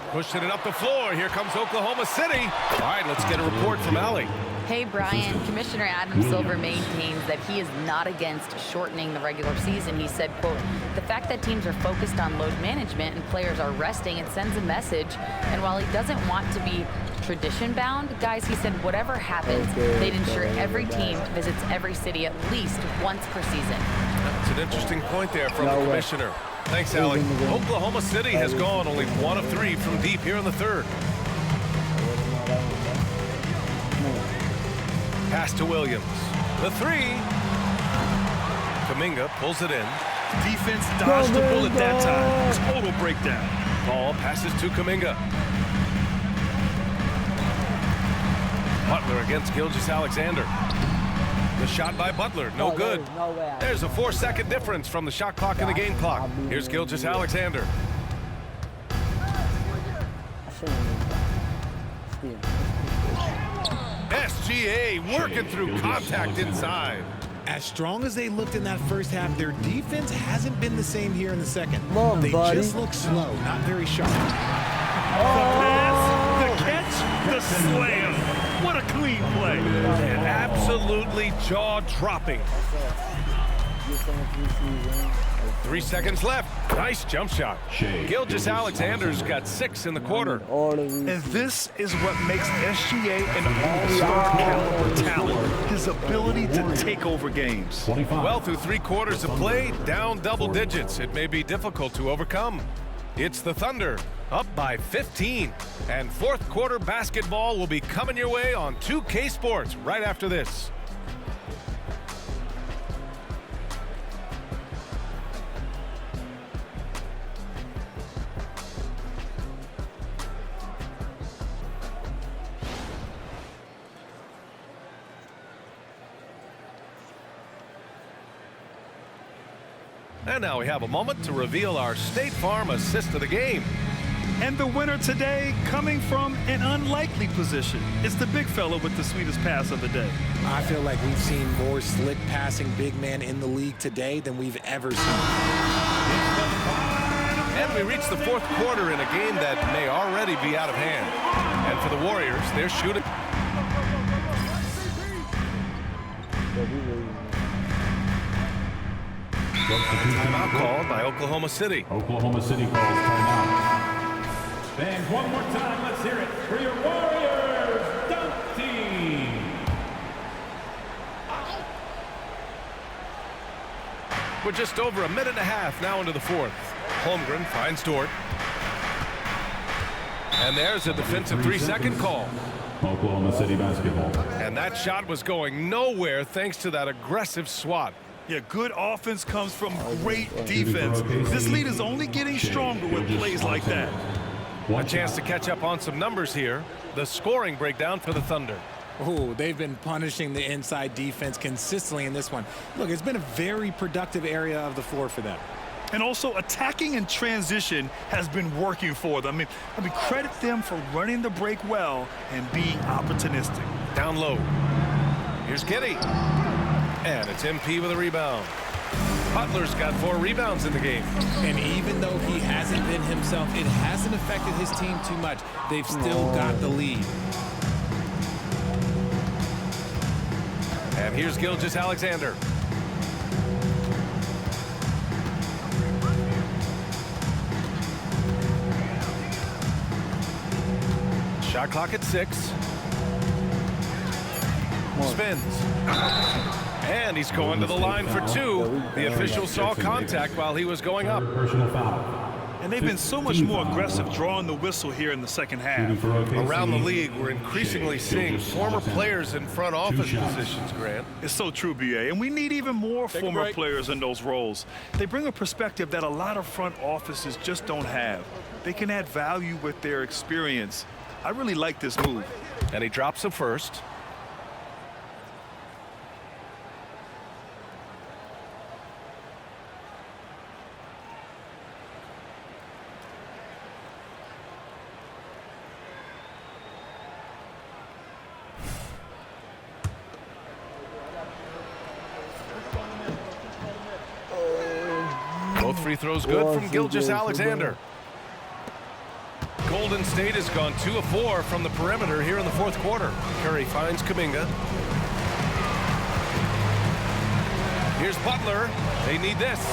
Pushing it up the floor. Here comes Oklahoma City. All right, let's get a report from Allie. Hey, Brian. Commissioner Adam Silver maintains that he is not against shortening the regular season. He said, quote, the fact that teams are focused on load management and players are resting, it sends a message. And while he doesn't want to be tradition-bound, guys, he said whatever happens, they'd ensure every team visits every city at least once per season. That's an interesting point there from the commissioner. Thanks, Allie. Oklahoma City has gone only 1 of 3 from deep here in the third. Pass to Williams. The 3. Kuminga pulls it in. Defense dodged the bullet that time. Total breakdown. Ball passes to Kuminga. Butler against Gilgeous-Alexander. The shot by Butler, no good. There's a 4-second difference from the shot clock and the game clock. Here's Gilgeous-Alexander. SGA working through contact inside. As strong as they looked in that first half, their defense hasn't been the same here in the second. They just look slow, not very sharp. The pass, the catch, the slam. What a clean play. And absolutely jaw-dropping. 3 seconds left. Nice jump shot. Gilgeous-Alexander's got 6 in the quarter. And this is what makes SGA an all-star caliber talent. His ability to take over games. Well, through 3 quarters of play, down double digits. It may be difficult to overcome. It's the Thunder, up by 15. And fourth quarter basketball will be coming your way on 2K Sports right after this. And now we have a moment to reveal our State Farm assist of the game. And the winner today coming from an unlikely position. It's the big fella with the sweetest pass of the day. I feel like we've seen more slick passing big men in the league today than we've ever seen. And we reach the fourth quarter in a game that may already be out of hand. And for the Warriors, they're shooting. Timeout called by Oklahoma City. Oklahoma City calls timeout. And one more time, let's hear it for your Warriors dunk team. We're just over a minute and a half now into the fourth. Holmgren finds Dort. And there's a defensive 3-second call. Oklahoma City basketball. And that shot was going nowhere thanks to that aggressive swat. Yeah, good offense comes from great defense. This lead is only getting stronger with plays like that. A chance to catch up on some numbers here. The scoring breakdown for the Thunder. Oh, they've been punishing the inside defense consistently in this one. Look, it's been a very productive area of the floor for them. And also attacking in transition has been working for them. I mean, credit them for running the break well and being opportunistic. Down low. Here's Giddey. And it's MP with a rebound. Butler's got 4 rebounds in the game. And even though he hasn't been himself, it hasn't affected his team too much. They've still got the lead. And here's Gilgeous-Alexander. Shot clock at 6. Spins. And he's going to the line for 2. The official saw contact while he was going up. And they've been so much more aggressive drawing the whistle here in the second half. Around the league, we're increasingly seeing former players in front office positions, Grant. It's so true, BA. And we need even more former players in those roles. They bring a perspective that a lot of front offices just don't have. They can add value with their experience. I really like this move. And he drops him first. Both free throws good from Gilgeous-Alexander. Golden State has gone 2 of 4 from the perimeter here in the fourth quarter. Curry finds Kuminga. Here's Butler. They need this.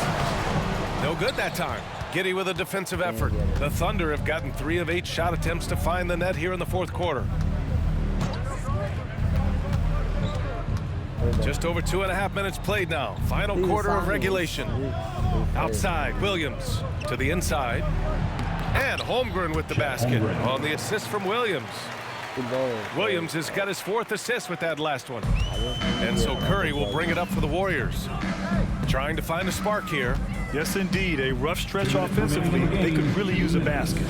No good that time. Giddey with a defensive effort. The Thunder have gotten 3 of 8 shot attempts to find the net here in the fourth quarter. Just over 2.5 minutes played now. Final quarter of regulation. Outside, Williams to the inside. And Holmgren with the basket on the assist from Williams. Williams has got his 4th assist with that last one. And so Curry will bring it up for the Warriors. Trying to find a spark here. Yes, indeed. A rough stretch offensively. They could really use a basket.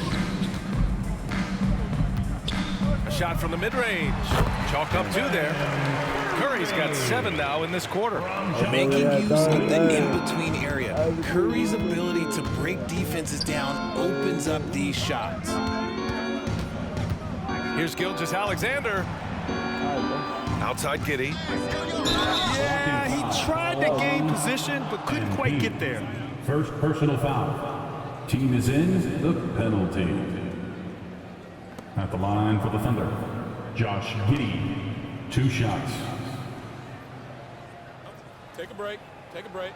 A shot from the mid-range. Chalk up 2 there. Curry's got 7 now in this quarter. Making use of the in-between area. Curry's ability to break defenses down opens up these shots. Here's Gilgeous-Alexander. Outside Giddey. Yeah, he tried to gain position, but couldn't quite get there. First personal foul. Team is in the penalty. At the line for the Thunder, Josh Giddey, 2 shots. Take a break. Take a break.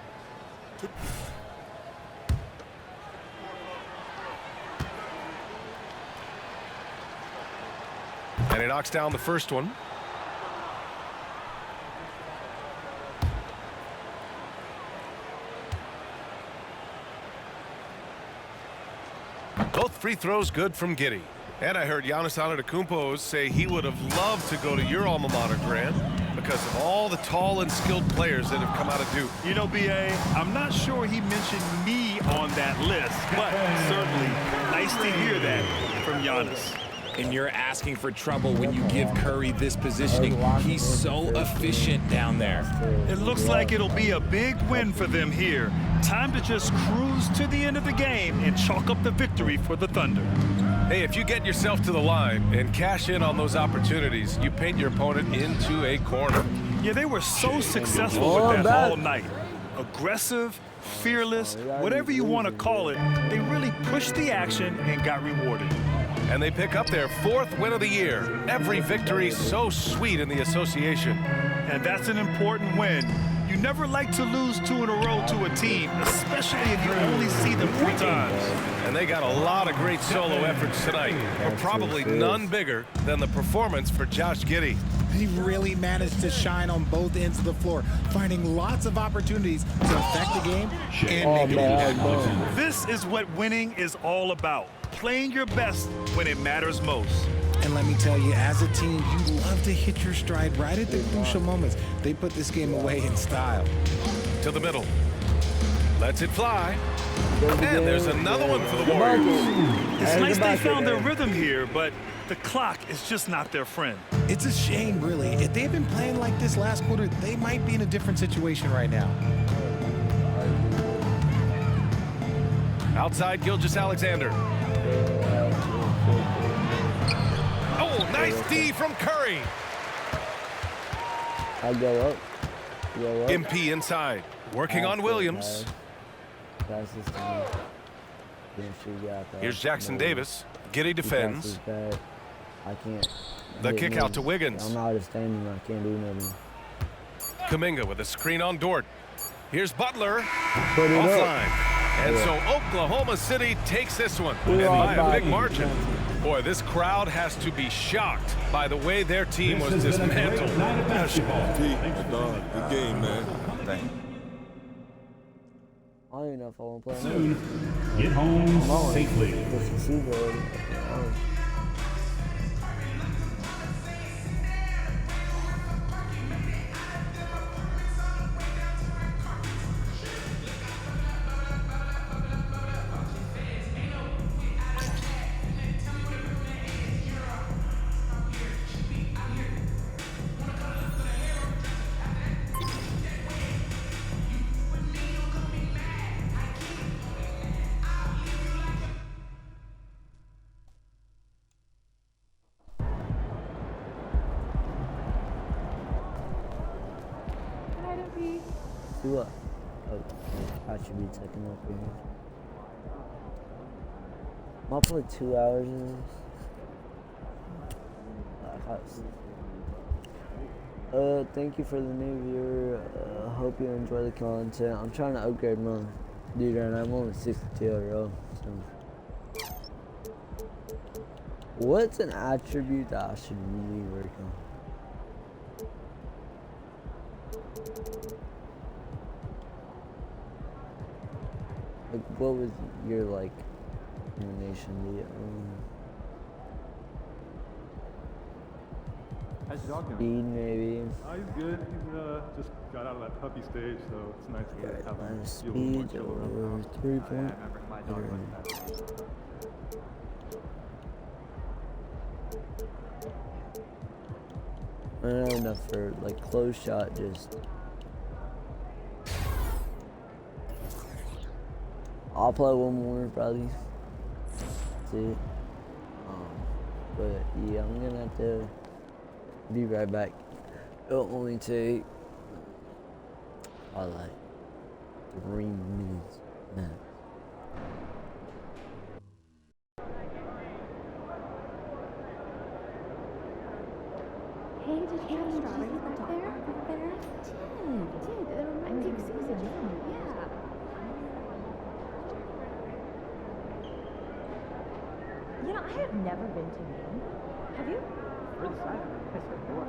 And he knocks down the first one. Both free throws good from Giddey. And I heard Giannis Antetokounmpo say he would have loved to go to your alma mater, Grant, because of all the tall and skilled players that have come out of Duke. You know, B.A., I'm not sure he mentioned me on that list, but certainly nice to hear that from Giannis. And you're asking for trouble when you give Curry this positioning. He's so efficient down there. It looks like it'll be a big win for them here. Time to just cruise to the end of the game and chalk up the victory for the Thunder. Hey, if you get yourself to the line and cash in on those opportunities, you paint your opponent into a corner. Yeah, they were so successful with that all night. Aggressive, fearless, whatever you want to call it, they really pushed the action and got rewarded. And they pick up their 4th win of the year. Every victory so sweet in the association. And that's an important win. You never like to lose 2 in a row to a team, especially if you only see them 3 times. And they got a lot of great solo efforts tonight, but probably none bigger than the performance for Josh Giddey. He really managed to shine on both ends of the floor, finding lots of opportunities to affect the game and make it important. This is what winning is all about. Playing your best when it matters most. And let me tell you, as a team, you love to hit your stride right at the crucial moments. They put this game away in style. To the middle. Lets it fly. And there's another one for the Warriors. It's nice they found their rhythm here, but the clock is just not their friend. It's a shame, really. If they've been playing like this last quarter, they might be in a different situation right now. Outside Gilgeous-Alexander. Oh, nice D from Curry. I go up. MP inside. Working on Williams. Here's Jackson Davis. Giddey defends. I can't. The kick out to Wiggins. I'm not standing. I can't do nothing. Kuminga with a screen on Dort. Here's Butler. Offline. And so Oklahoma City takes this one. And by a big margin. Boy, this crowd has to be shocked by the way their team was dismantled. Good game, man. I don't even know if I want to play. Soon, get home safely. Do what? attributes I can upgrade. I'll play 2 hours of this. Thank you for the new viewer. Hope you enjoy the content. I'm trying to upgrade my dude and I'm only 62 overall. So. What's an attribute that I should really work on? Like, what was your like animation? How's your dog doing? Speed, maybe. Oh, he's good. He's just got out of that puppy stage, so it's nice to have him feel a little more Speed chill or around. 3 point. I remember my dog like that. I don't know enough for like close shot. Just I'll play one more probably. That's it. But yeah, I'm gonna have to be right back. It'll only take like 3 minutes max. Hey, did you have strawberries up there? Up there? Did. They're romantic season. Yeah. You know, I have never been to Maine. Have you? For the side, yes, it was.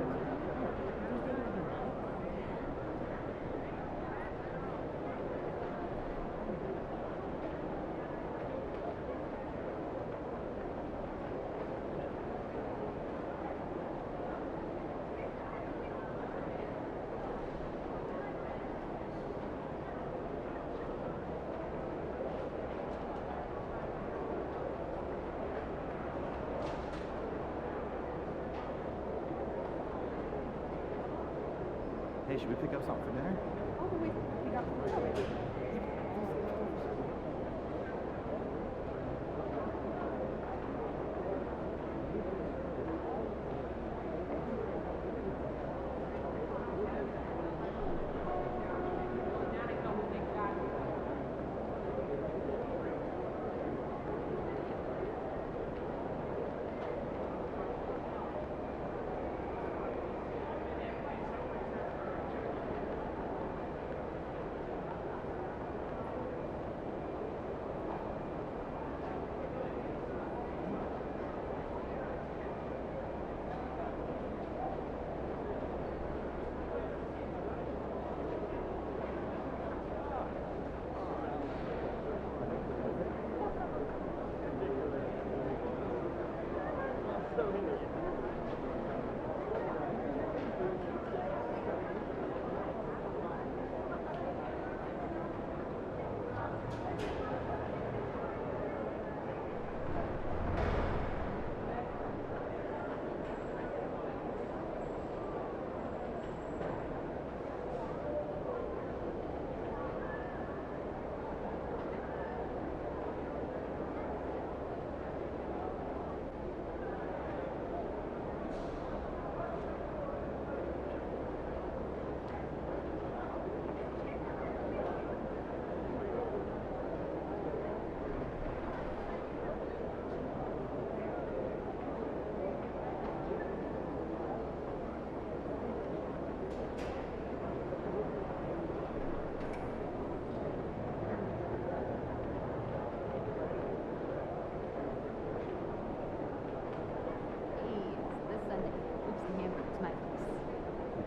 Hey, should we pick up something for dinner? Oh, we got food already.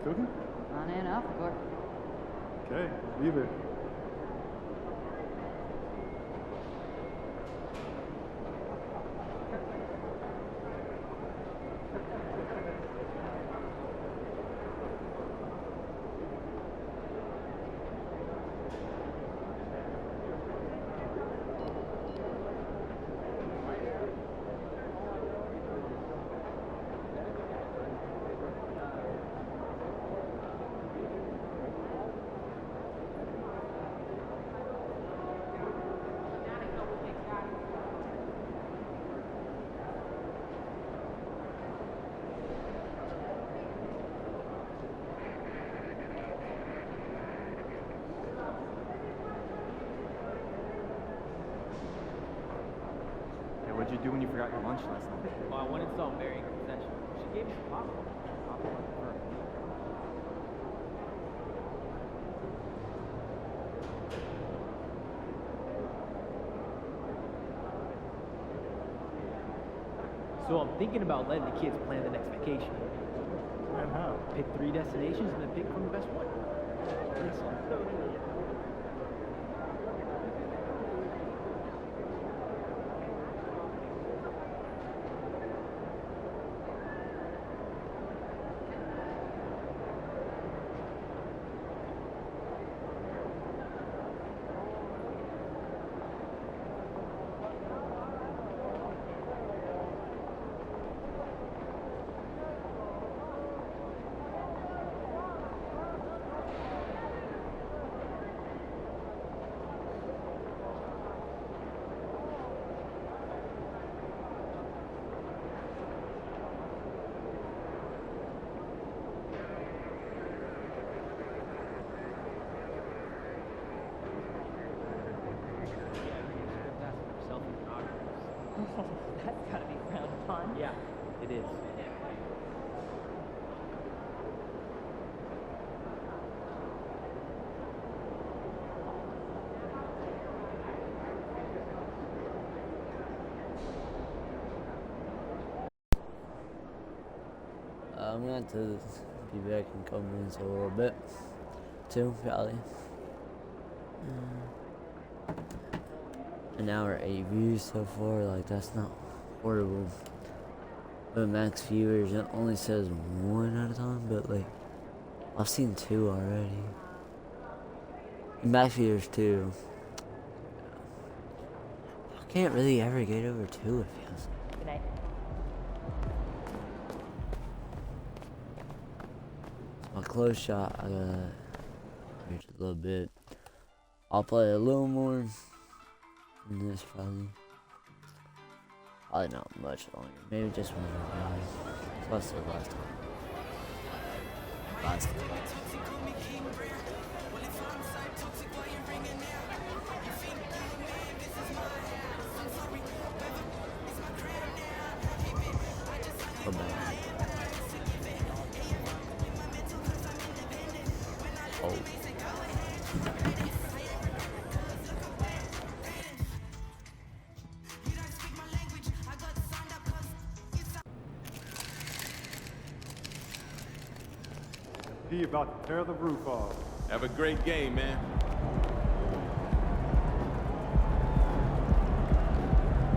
Cooking? On and off, of course. Okay, leave it. What'd you do when you forgot your lunch last night? Well, I went and saw Mary in her possession. She gave me some popcorn. Popcorn for her. So I'm thinking about letting the kids plan the next vacation. And how? Pick 3 destinations and then pick from the best one. That's gotta be frowned upon. Yeah, it is. I'm gonna have to be back in a couple minutes, a little bit. 2, probably. An hour 8 views so far, like that's not horrible. But max viewers, it only says 1 at a time, but like I've seen 2 already. Max viewers 2. I can't really ever get over 2 if you ask. Good night. My close shot, I gotta reach a little bit. I'll play a little more than this probably. Probably not much longer. Maybe just 1 more guys. Plus the last time. Last time. Come back. Oh. He about to tear the roof off. Have a great game, man.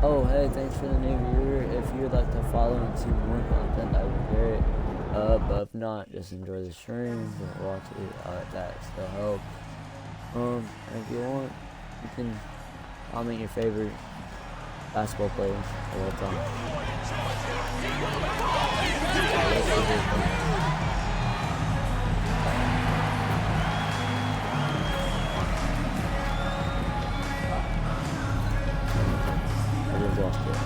Oh, hey, thanks for the new viewer. If you would like to follow and see more content, that would be great. But if not, just enjoy the stream, don't watch it, that still helps. And if you want, you can comment your favorite basketball players of all time. I just lost it.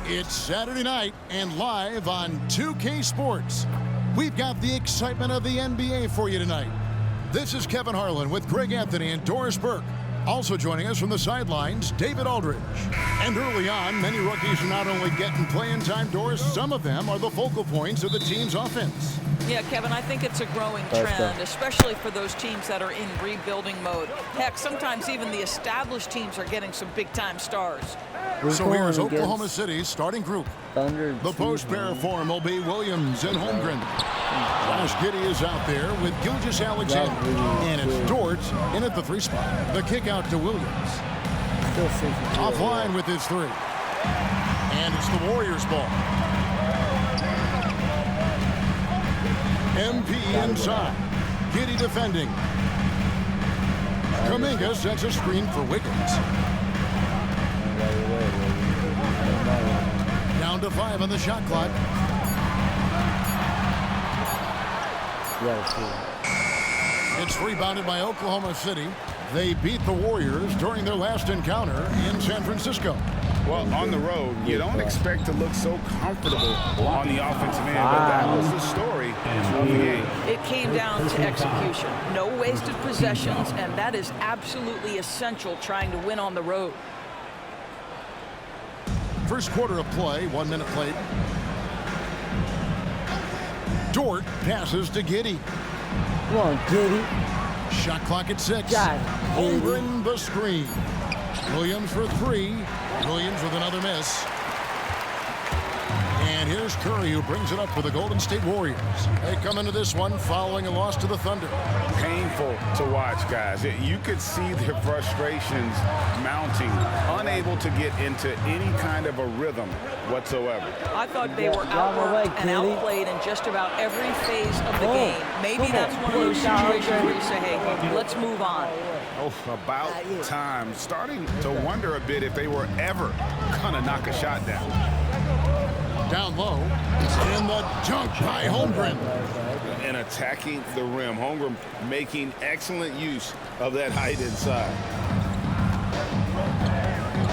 It's Saturday night and live on 2K Sports. We've got the excitement of the NBA for you tonight. This is Kevin Harlan with Greg Anthony and Doris Burke. Also joining us from the sidelines, David Aldridge. And early on, many rookies are not only getting playing time, Doris, some of them are the focal points of the team's offense. Yeah, Kevin, I think it's a growing trend, especially for those teams that are in rebuilding mode. Heck, sometimes even the established teams are getting some big-time stars. So here's Oklahoma City's starting group. Thunder. The post pair form will be Williams and Holmgren. Josh Giddey is out there with Gilgeous-Alexander. And it's Dort in at the 3 spot. The kick out to Williams. Offline with his 3. And it's the Warriors ball. MP inside. Giddey defending. Kuminga sets a screen for Wiggins. Down to 5 on the shot clock. It's rebounded by Oklahoma City. They beat the Warriors during their last encounter in San Francisco. Well, on the road, you don't expect to look so comfortable on the offensive end, but that was the story of the game. It came down to execution. No wasted possessions, and that is absolutely essential trying to win on the road. First quarter of play, 1 minute played. Dort passes to Giddey. Come on, Giddey. Shot clock at 6. God, Holmgren the screen. Williams for 3. Williams with another miss. And here's Curry, who brings it up for the Golden State Warriors. They come into this one following a loss to the Thunder. Painful to watch, guys. You could see their frustrations mounting, unable to get into any kind of a rhythm whatsoever. I thought they were outworked and outplayed in just about every phase of the game. Maybe that's one of those situations where you say, hey, let's move on. Oh, about time. Starting to wonder a bit if they were ever gonna knock a shot down. Down low, in the dunk by Holmgren. And attacking the rim. Holmgren making excellent use of that height inside.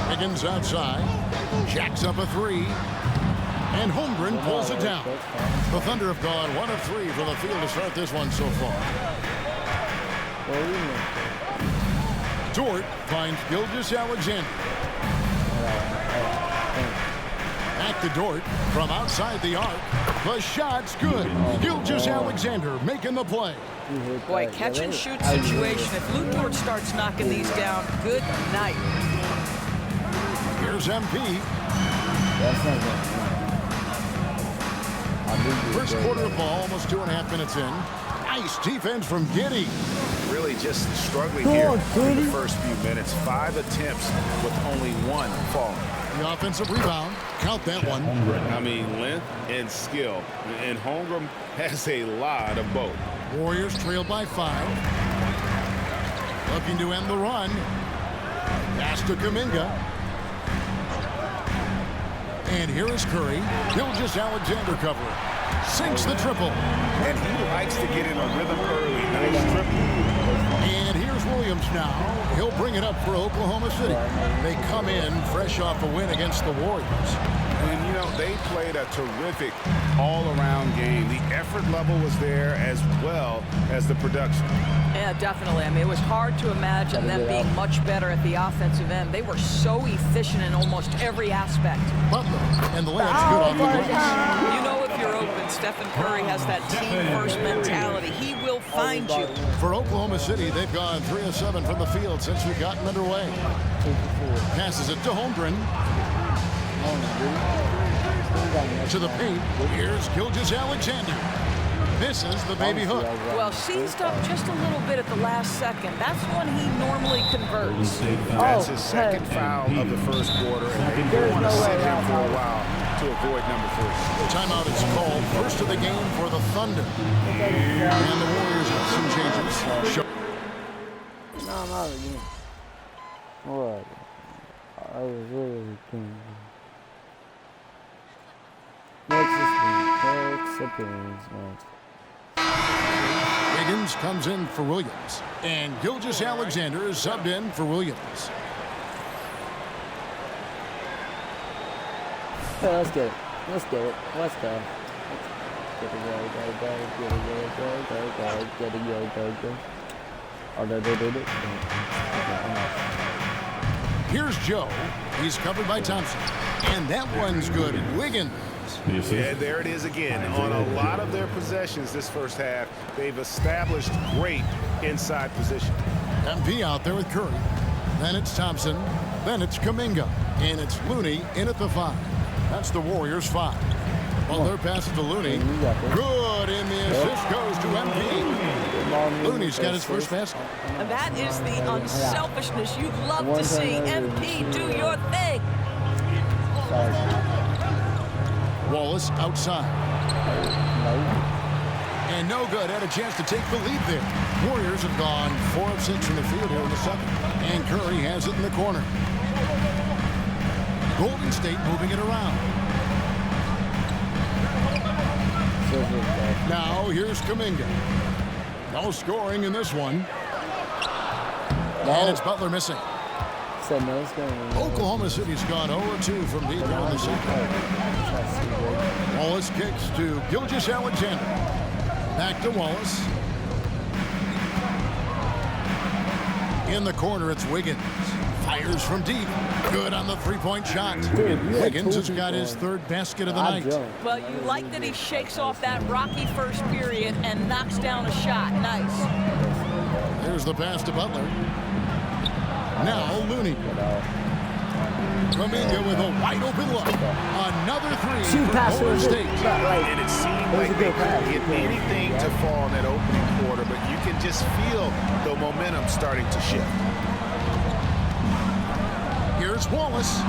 Higgins outside, jacks up a 3, and Holmgren pulls it down. The Thunder have gone 1 of 3 from the field to start this one so far. Dort finds Gilgeous-Alexander. Back to Dort from outside the arc. The shot's good. Gilgeous-Alexander making the play. Boy, catch and shoot situation. If Luke Dort starts knocking these down, good night. Here's MP. First quarter of ball, almost 2.5 minutes in. Nice defense from Giddey. Really just struggling here in the first few minutes. 5 attempts with only 1 falling. The offensive rebound. Count that one. I mean, length and skill. And Holmgren has a lot of both. Warriors trailed by 5. Looking to end the run. Pass to Kuminga. And here is Curry. Gilgeous-Alexander covering. Sinks the triple. And he likes to get in a rhythm early. Nice triple. And here's Williams now. He'll bring it up for Oklahoma City. They come in fresh off a win against the Warriors. And, you know, they played a terrific all-around game. The effort level was there as well as the production. Yeah, definitely. I mean, it was hard to imagine them being much better at the offensive end. They were so efficient in almost every aspect. Butler, and the layup's good off the glass. You know if you're open, Stephen Curry has that team-first mentality. He will find you. For Oklahoma City, they've gone 3 of 7 from the field since we've gotten underway. Passes it to Holmgren. To the paint. Here's Gilgeous-Alexander. Misses the baby hook. Well, seized up just a little bit at the last second. That's when he normally converts. That's his second foul of the first quarter, and they want to sit him for a while to avoid number 4. Timeout is called. First of the game for the Thunder. And the Warriors have some changes. No, I'm out again. What? I was really thinking. Next appearance. Higgins comes in for Williams. And Gilgeous-Alexander is subbed in for Williams. Okay, let's get it. Let's get it. Let's go. Get it, go. Here's Joe. He's covered by Thompson. And that one's good. Wiggins. Yeah, there it is again. On a lot of their possessions this first half, they've established great inside position. MP out there with Curry. Then it's Thompson. Then it's Kuminga. And it's Looney in at the 5. That's the Warriors' 5. Well, their pass to Looney. Good, and the assist goes to MP. Looney's got his first basket. And that is the unselfishness you'd love to see. MP, do your thing. Wallace outside. And no good. Had a chance to take the lead there. Warriors have gone 4 of 6 from the field here in the second. And Curry has it in the corner. Golden State moving it around. Now here's Kuminga. No scoring in this one. And it's Butler missing. Oklahoma City's gone 0-2 from deep down the circle. Wallace kicks to Gilgeous-Alexander. Back to Wallace. In the corner, it's Wiggins. Fires from deep. Good on the three-point shot. Wiggins has got his third basket of the night. Well, you like that he shakes off that rocky first period and knocks down a shot. Nice. Here's the pass to Butler. Now Looney. Kuminga with a wide open look. Another three for Golden State. And it seemed like they couldn't get anything to fall in that opening quarter, but you can just feel the momentum starting to shift. Here's Wallace.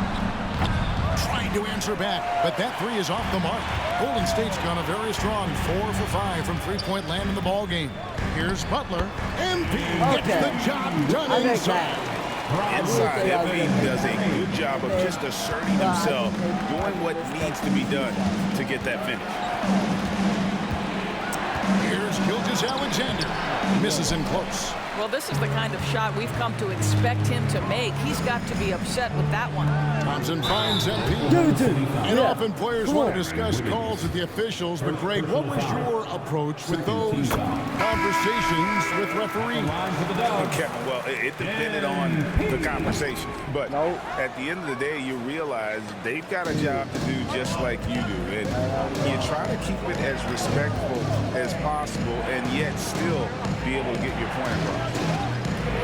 Trying to answer back, but that three is off the mark. Golden State's gone a very strong 4 for 5 from three-point land in the ball game. Here's Butler. MP gets the job done inside. Inside, Embiid does a good job of just asserting himself, doing what needs to be done to get that finish. Here's Gilgeous-Alexander. Misses in close. Well, this is the kind of shot we've come to expect him to make. He's got to be upset with that one. Thompson finds MP. And often players want to discuss calls with the officials, but Greg, what was your approach with those conversations with referees? Okay, well, it depended on the conversation. But at the end of the day, you realize they've got a job to do just like you do. And you try to keep it as respectful as possible and yet still be able to get your point across.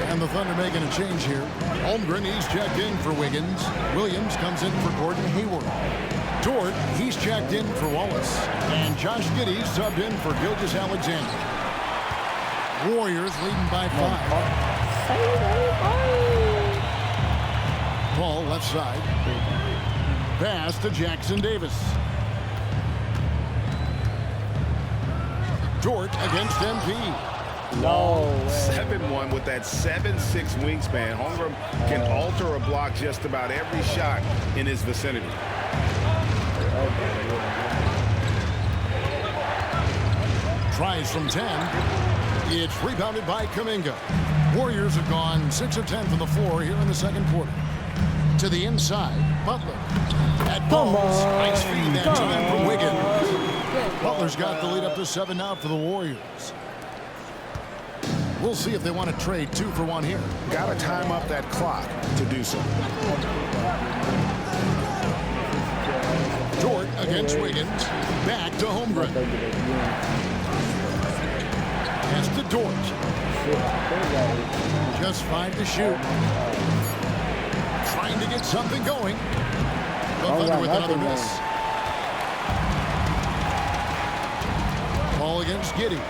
And the Thunder making a change here. Holmgren, he's checked in for Wiggins. Williams comes in for Gordon Hayward. Dort, he's checked in for Wallace. And Josh Giddey subbed in for Gilgeous-Alexander. Warriors leading by 5. Ball left side. Pass to Jackson Davis. Dort against MP. No. 7-1 with that 7'6" wingspan. Holmgren can alter a block just about every shot in his vicinity. Tries from 10. It's rebounded by Kuminga. Warriors have gone 6 of 10 from the floor here in the second quarter. To the inside, Butler. At balls. Nice feed that time from Wiggins. Butler's got the lead up to 7 now for the Warriors. We'll see if they want to trade 2 for 1 here. Got to time up that clock to do so. Dort against Wiggins. Back to Holmgren. Pass to Dort. Just 5 to shoot. Trying to get something going. The Thunder with another miss. Ball against Giddey.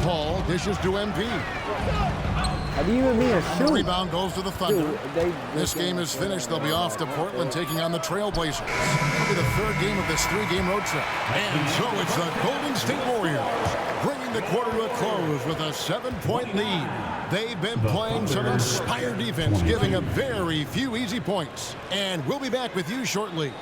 Paul dishes to MP. How do you even mean a shoot? The rebound goes to the Thunder. This game is finished. They'll be off to Portland taking on the Trailblazers. It'll be the third game of this 3-game road trip. And so it's the Golden State Warriors bringing the quarter to a close with a 7-point lead. They've been playing some inspired defense, giving up very few easy points. And we'll be back with you shortly.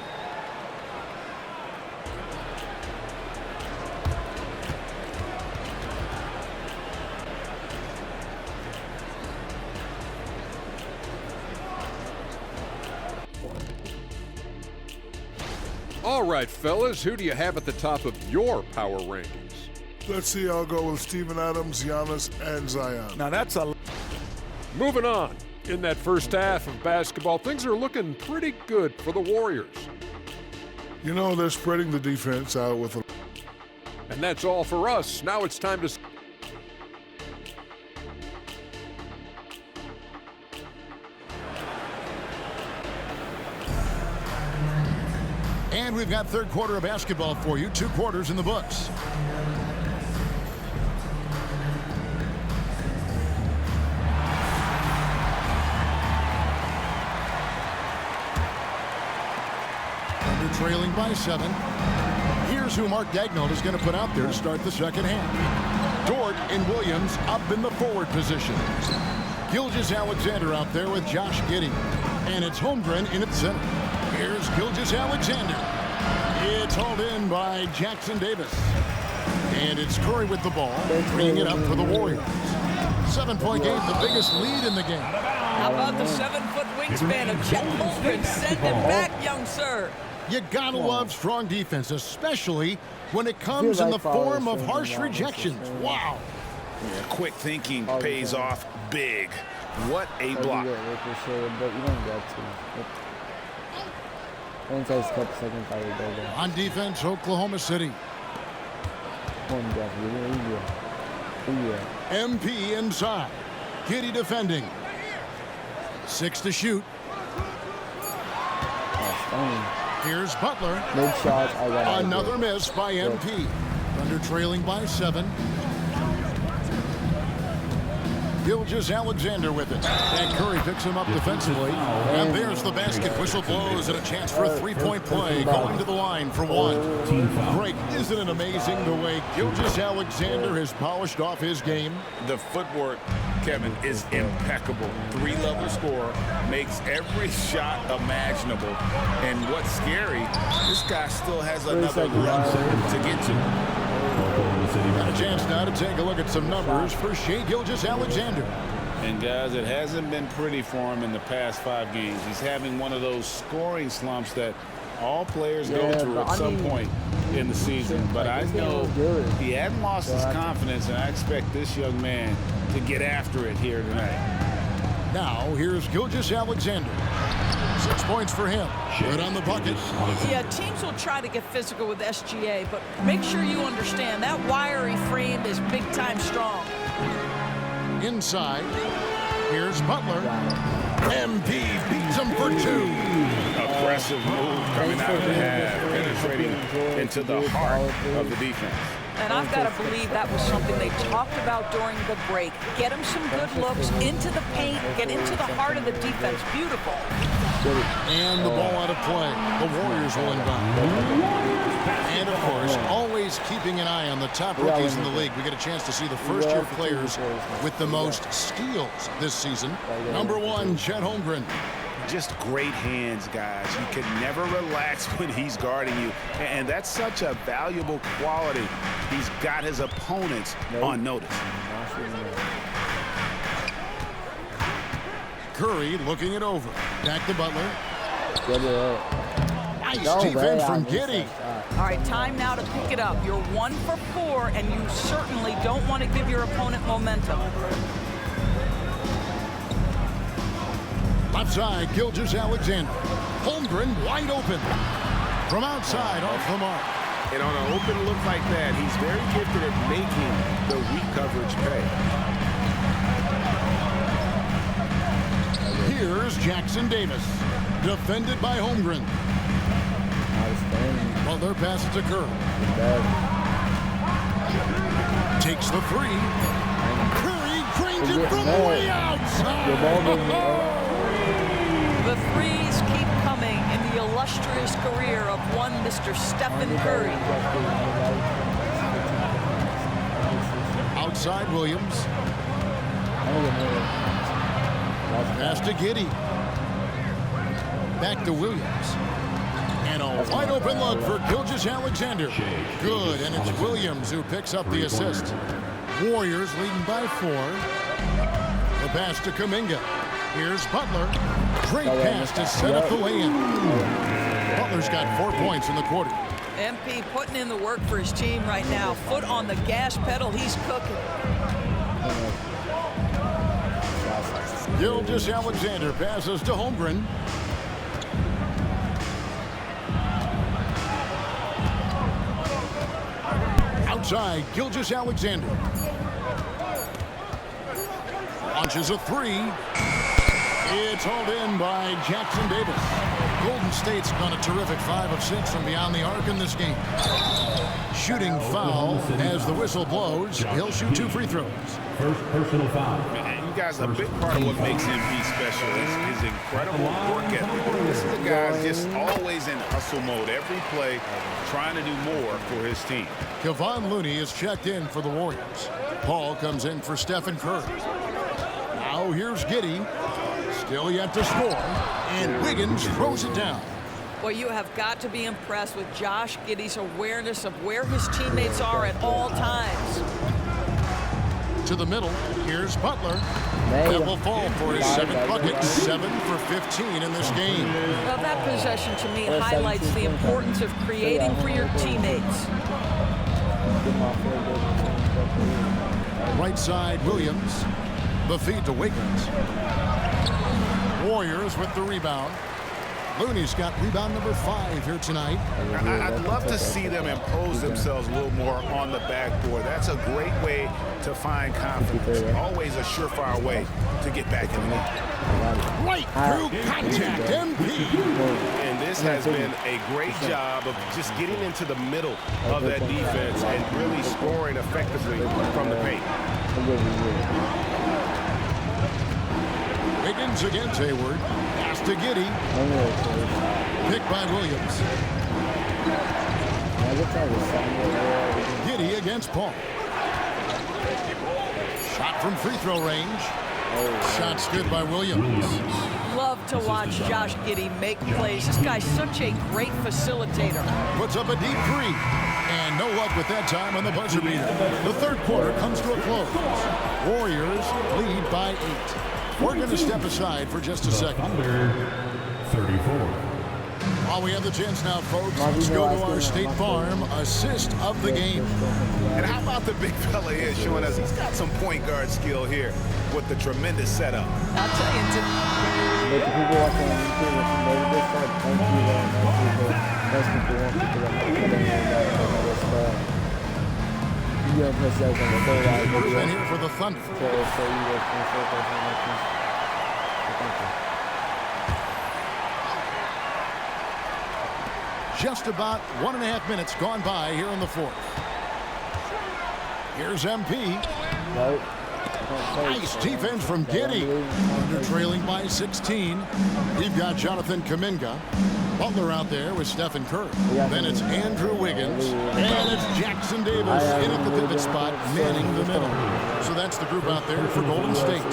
All right, fellas, who do you have at the top of your power rankings? Let's see, I'll go with Steven Adams, Giannis, and Zion. Now that's a... Moving on. In that first half of basketball, things are looking pretty good for the Warriors. You know, they're spreading the defense out with a... And that's all for us. Now it's time to... And we've got third quarter of basketball for you. 2 quarters in the books. Under trailing by 7. Here's who Mark Daigneault is going to put out there to start the second half. Dort and Williams up in the forward positions. Gilgeous-Alexander out there with Josh Giddey. And it's Holmgren in at center. Here's Gilgeous-Alexander. It's hauled in by Jackson Davis. And it's Curry with the ball, bringing it up for the Warriors. 7-point game, the biggest lead in the game. How about the 7-foot wingspan of Chet Holmgren? Send him back, young sir. You gotta love strong defense, especially when it comes in the form of harsh rejections. Wow. Yeah, quick thinking pays off big. What a block. But you don't get to. Once I step second, I will go there. On defense, Oklahoma City. MP inside. Giddey defending. 6 to shoot. Here's Butler. Mid shot. Another miss by MP. Thunder trailing by 7. Gilgeous-Alexander with it. And Curry picks him up defensively. And there's the basket. Whistle blows and a chance for a 3-point play. Going to the line for 1. Greg, isn't it amazing the way Gilgeous-Alexander has polished off his game? The footwork, Kevin, is impeccable. 3-level scorer, makes every shot imaginable. And what's scary, this guy still has another level to get to. Got a chance now to take a look at some numbers for Shai Gilgeous-Alexander. And guys, it hasn't been pretty for him in the past 5 games. He's having one of those scoring slumps that all players go through at some point in the season. But I know he hadn't lost his confidence, and I expect this young man to get after it here tonight. Now, here's Gilgeous-Alexander. 6 points for him. Good on the bucket. Yeah, teams will try to get physical with SGA, but make sure you understand that wiry frame is big-time strong. Inside, here's Butler. MP beats him for 2. Aggressive move coming out of the half, penetrating into the heart of the defense. And I've got to believe that was something they talked about during the break. Get him some good looks into the paint, get into the heart of the defense. Beautiful. And the ball out of play. The Warriors will inbound. And, of course, always keeping an eye on the top rookies in the league. We get a chance to see the first-year players with the most steals this season. Number 1, Chet Holmgren. Just great hands, guys. You can never relax when he's guarding you. And that's such a valuable quality. He's got his opponents on notice. Curry looking it over. Back to Butler. Nice defense from Giddey. All right, time now to pick it up. You're 1 for 4, and you certainly don't want to give your opponent momentum. Left side, Gilgeous-Alexander. Holmgren wide open. From outside, off the mark. And on an open look like that, he's very gifted at making the weak coverage pay. Here's Jackson Davis. Defended by Holmgren. Butler passes to Curry. Takes the 3. Curry drains it from way outside. The threes keep coming in the illustrious career of one Mr. Stephen Curry. Outside Williams. Pass to Giddey. Back to Williams. And a wide open look for Gilgeous-Alexander. Good, and it's Williams who picks up the assist. Warriors leading by 4. The pass to Kuminga. Here's Butler. Great pass to set up the lay-in. Butler's got 4 points in the quarter. MP putting in the work for his team right now. Foot on the gas pedal, he's cooking. Gilgeous-Alexander passes to Holmgren. Outside, Gilgeous-Alexander. Launches a 3. It's hauled in by Jackson Davis. Golden State's gone a terrific 5 of 6 from beyond the arc in this game. Shooting foul as the whistle blows. He'll shoot 2 free throws. First personal foul. You guys, a big part of what makes MP special is his incredible work ethic. This is a guy just always in hustle mode. Every play trying to do more for his team. Kevon Looney is checked in for the Warriors. Paul comes in for Stephen Curry. Now here's Giddey. Still yet to score. And Wiggins throws it down. Well, you have got to be impressed with Josh Giddey's awareness of where his teammates are at all times. To the middle, here's Butler. That will fall for his 7th bucket, 7 for 15 in this game. Well, that possession to me highlights the importance of creating for your teammates. Right side, Williams. The feed to Wiggins. Warriors with the rebound. Looney's got rebound number 5 here tonight. I'd love to see them impose themselves a little more on the backboard. That's a great way to find confidence. Always a surefire way to get back in the game. Right through contact, MP. And this has been a great job of just getting into the middle of that defense and really scoring effectively from the paint. Wiggins against Hayward. Pass to Giddey. Picked by Williams. Giddey against Paul. Shot from free throw range. Shot's good by Williams. Love to watch Josh Giddey make plays. This guy's such a great facilitator. Puts up a deep 3. And no luck with that time on the buzzer beater. The third quarter comes to a close. Warriors lead by 8. We're going to step aside for just a second. Thunder, 34. While we have the chance now, folks, let's go to our State Farm assist of the game. And how about the big fella here showing us he's got some point guard skill here with the tremendous setup. I'll tell And here for the Thunder. Just about 1.5 minutes gone by here in the fourth. Here's MP. Nice defense from Giddey. Under trailing by 16. We've got Jonathan Kuminga. Butler out there with Stephen Curry. Then it's Andrew Wiggins. And it's Jackson Davis in at the pivot spot, manning the middle. So that's the group out there for Golden State.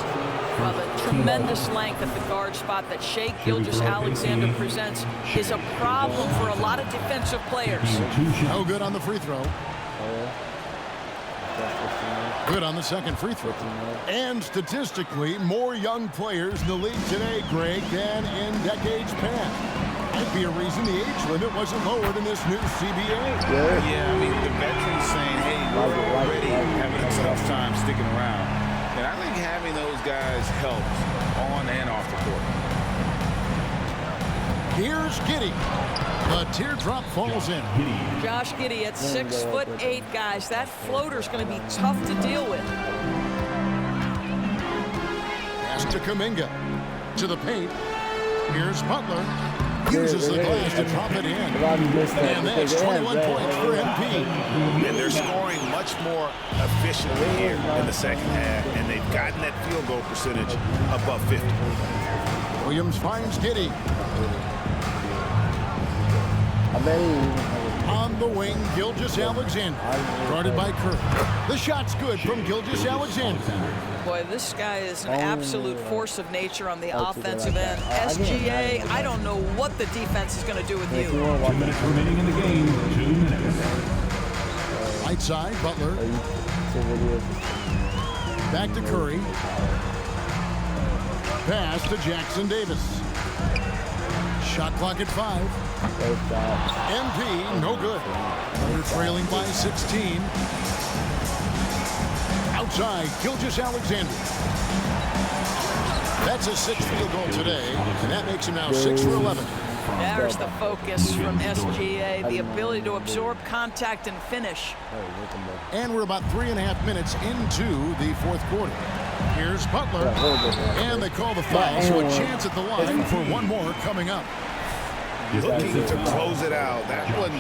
Well, the tremendous length at the guard spot that Shai Gilgeous-Alexander presents is a problem for a lot of defensive players. No good on the free throw. Good on the second free throw. And statistically, more young players in the league today, Greg, than in decades past. Might be a reason the age limit wasn't lowered in this new CBA. Yeah, I mean, the veterans saying, hey, we're already having a tough time sticking around. And I think having those guys helps on and off the court. Here's Giddey. The teardrop falls in. Josh Giddey at 6'8", guys. That floater's going to be tough to deal with. Pass to Kuminga. To the paint. Here's Butler. Uses the glass to drop it in. And that's 21 points for MP. And they're scoring much more efficiently here in the second half, and they've gotten that field goal percentage above 50. Williams finds Giddey. On the wing, Gilgeous-Alexander. Guarded by Curry. The shot's good from Gilgeous-Alexander. Boy, this guy is an absolute force of nature on the offensive end. SGA, I don't know what the defense is going to do with you. 2 minutes remaining in the game. 2 minutes. Right side, Butler. Back to Curry. Pass to Jackson Davis. Shot clock at 5. MP, no good. Under trailing by 16. Outside, Gilgeous-Alexander. That's his 6th field goal today, and that makes him now 6 for 11. There's the focus from SGA, the ability to absorb contact and finish. And we're about 3.5 minutes into the fourth quarter. Here's Butler, and they call the foul, so a chance at the line for one more coming up. Looking to close it out. That one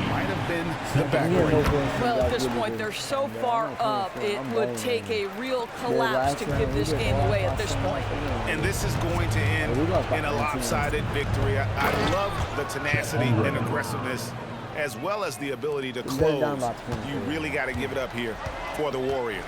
might have been the backboard. Well, at this point, they're so far up, it would take a real collapse to give this game away at this point. And this is going to end in a lopsided victory. I love the tenacity and aggressiveness, as well as the ability to close. You really got to give it up here for the Warriors.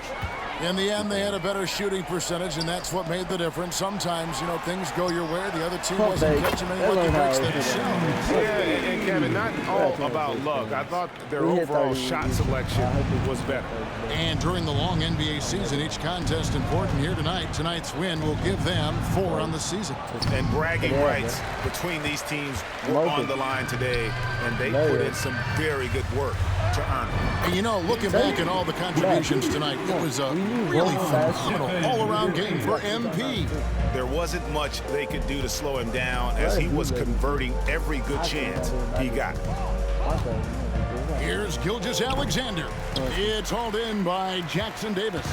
In the end, they had a better shooting percentage, and that's what made the difference. Sometimes, you know, things go your way. The other team wasn't catching many lucky breaks themselves. Yeah, and Kevin, not all about luck. I thought their overall shot selection was better. And during the long NBA season, each contest important here tonight. Tonight's win will give them 4 on the season. And bragging rights between these teams were on the line today, and they put in some very good work to earn it. And you know, looking back at all the contributions tonight, it was a really phenomenal all-around game for MP. There wasn't much they could do to slow him down as he was converting every good chance he got. Here's Gilgeous-Alexander. It's hauled in by Jackson Davis.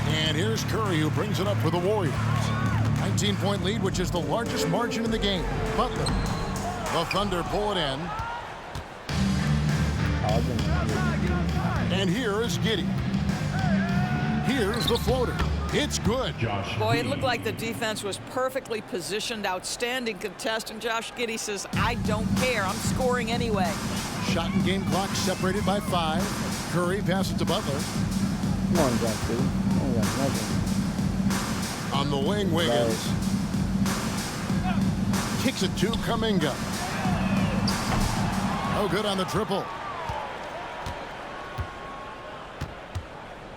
And here's Curry, who brings it up for the Warriors. 19-point lead, which is the largest margin in the game. Butler. The Thunder pull it in. And here is Giddey. Here's the floater. It's good. Boy, it looked like the defense was perfectly positioned. Outstanding contest. And Josh Giddey says, I don't care. I'm scoring anyway. Shot and game clock separated by 5. Curry passes to Butler. Come on, Josh Giddey. On the wing, Wiggins. Kicks it to Kuminga. No good on the triple.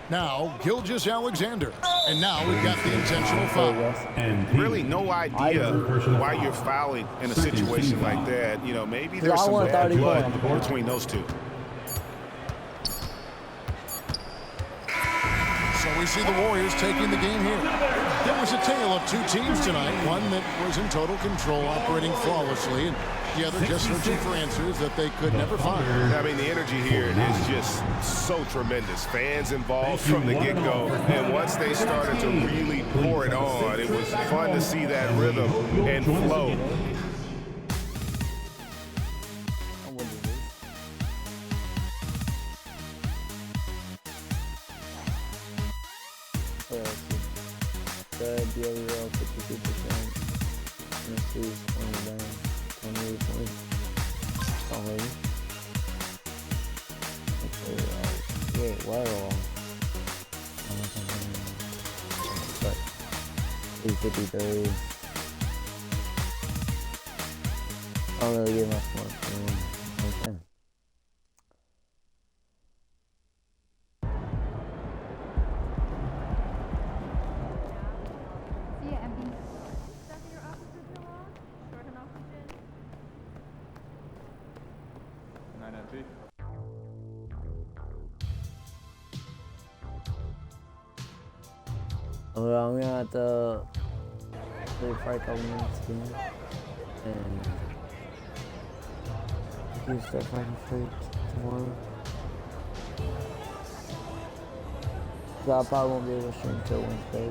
Now, Gilgeous-Alexander. And now we've got the intentional foul. Really no idea why you're fouling in a situation like that. You know, maybe there's some bad blood between those two. So we see the Warriors taking the game here. It was a tale of 2 teams tonight. One that was in total control, operating flawlessly, and the other just searching for answers that they could never find. I mean, the energy here is just so tremendous. Fans involved from the get-go, and once they started to really pour it on, it was fun to see that rhythm and flow. BLEL 52%. Tennessee only down 28 points. Already. Yeah, wow. But 853. I don't really get much more from him. Okay. Well, I'm gonna have to play for a couple minutes again, and we can start fighting for it tomorrow. So I probably won't be able to stream until Wednesday.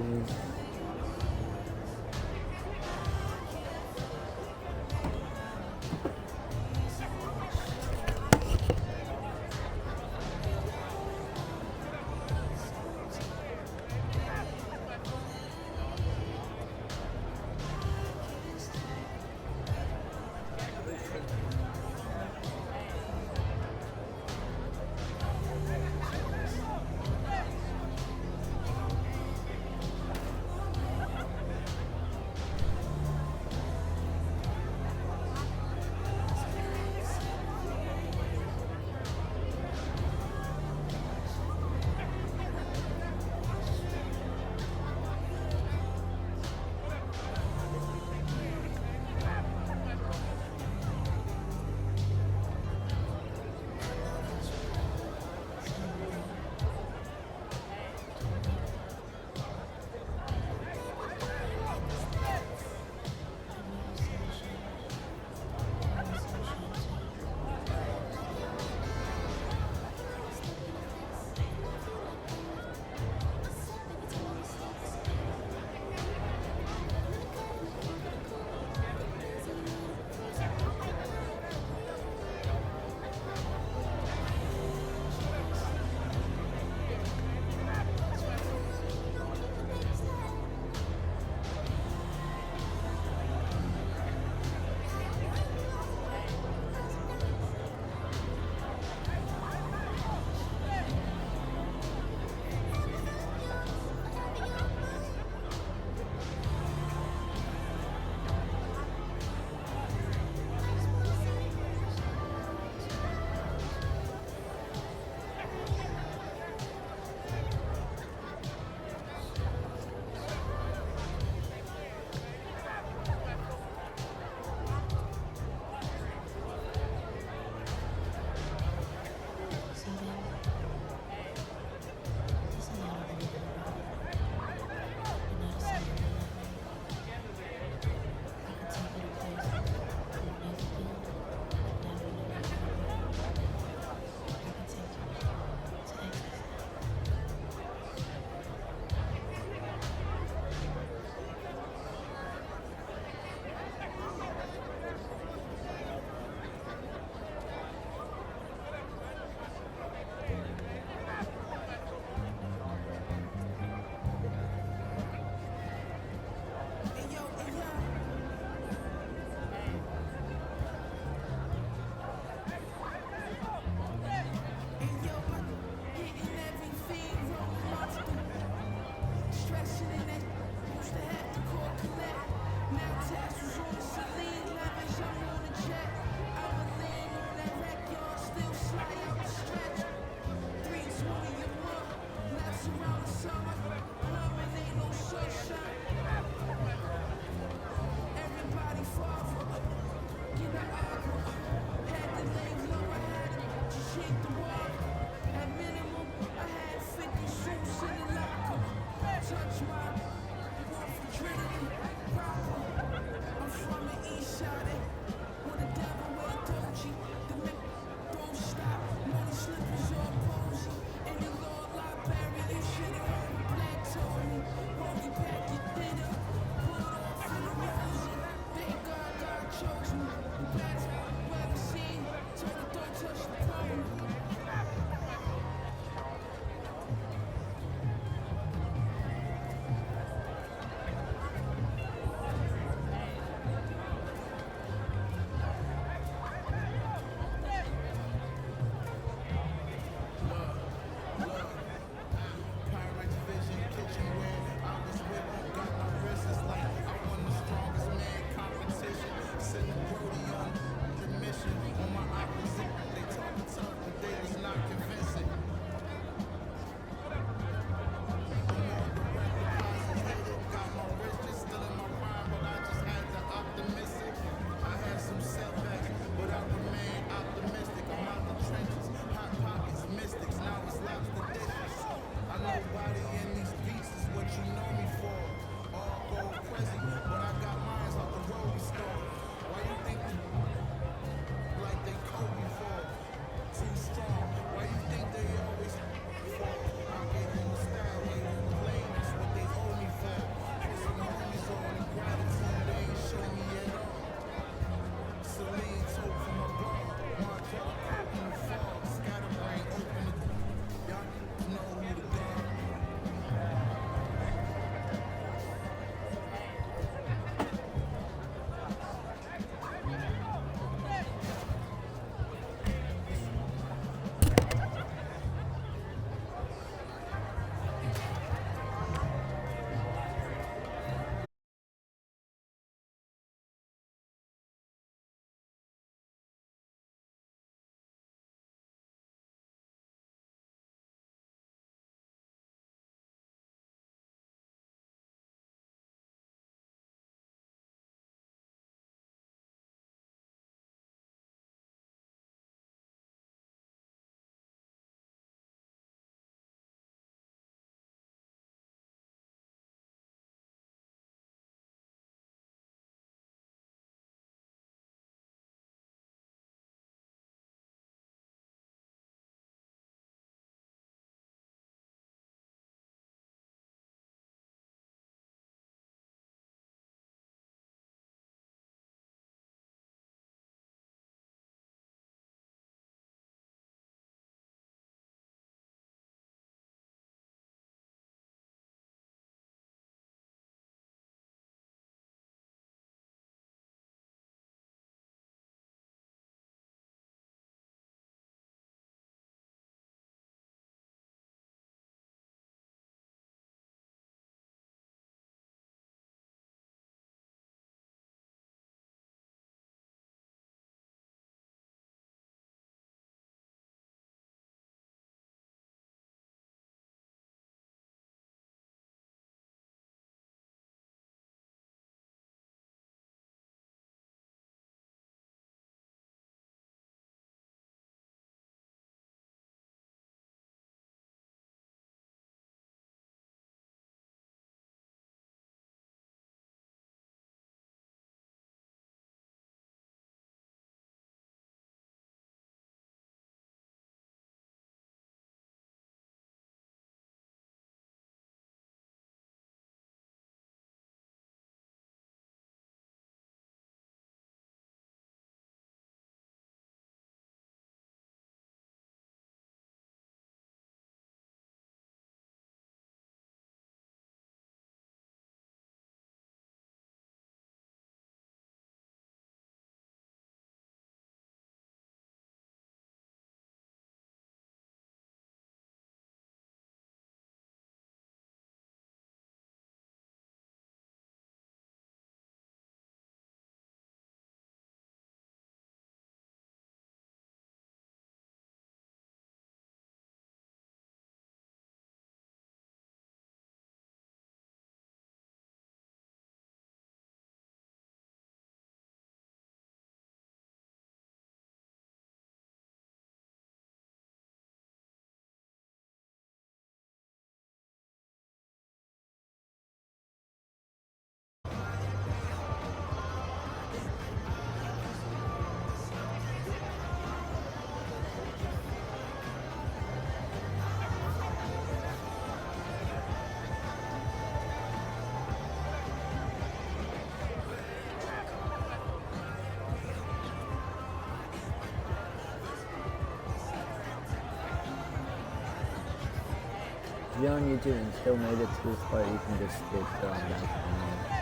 If you're on YouTube and still made it to this part, you can just skip going back to the end.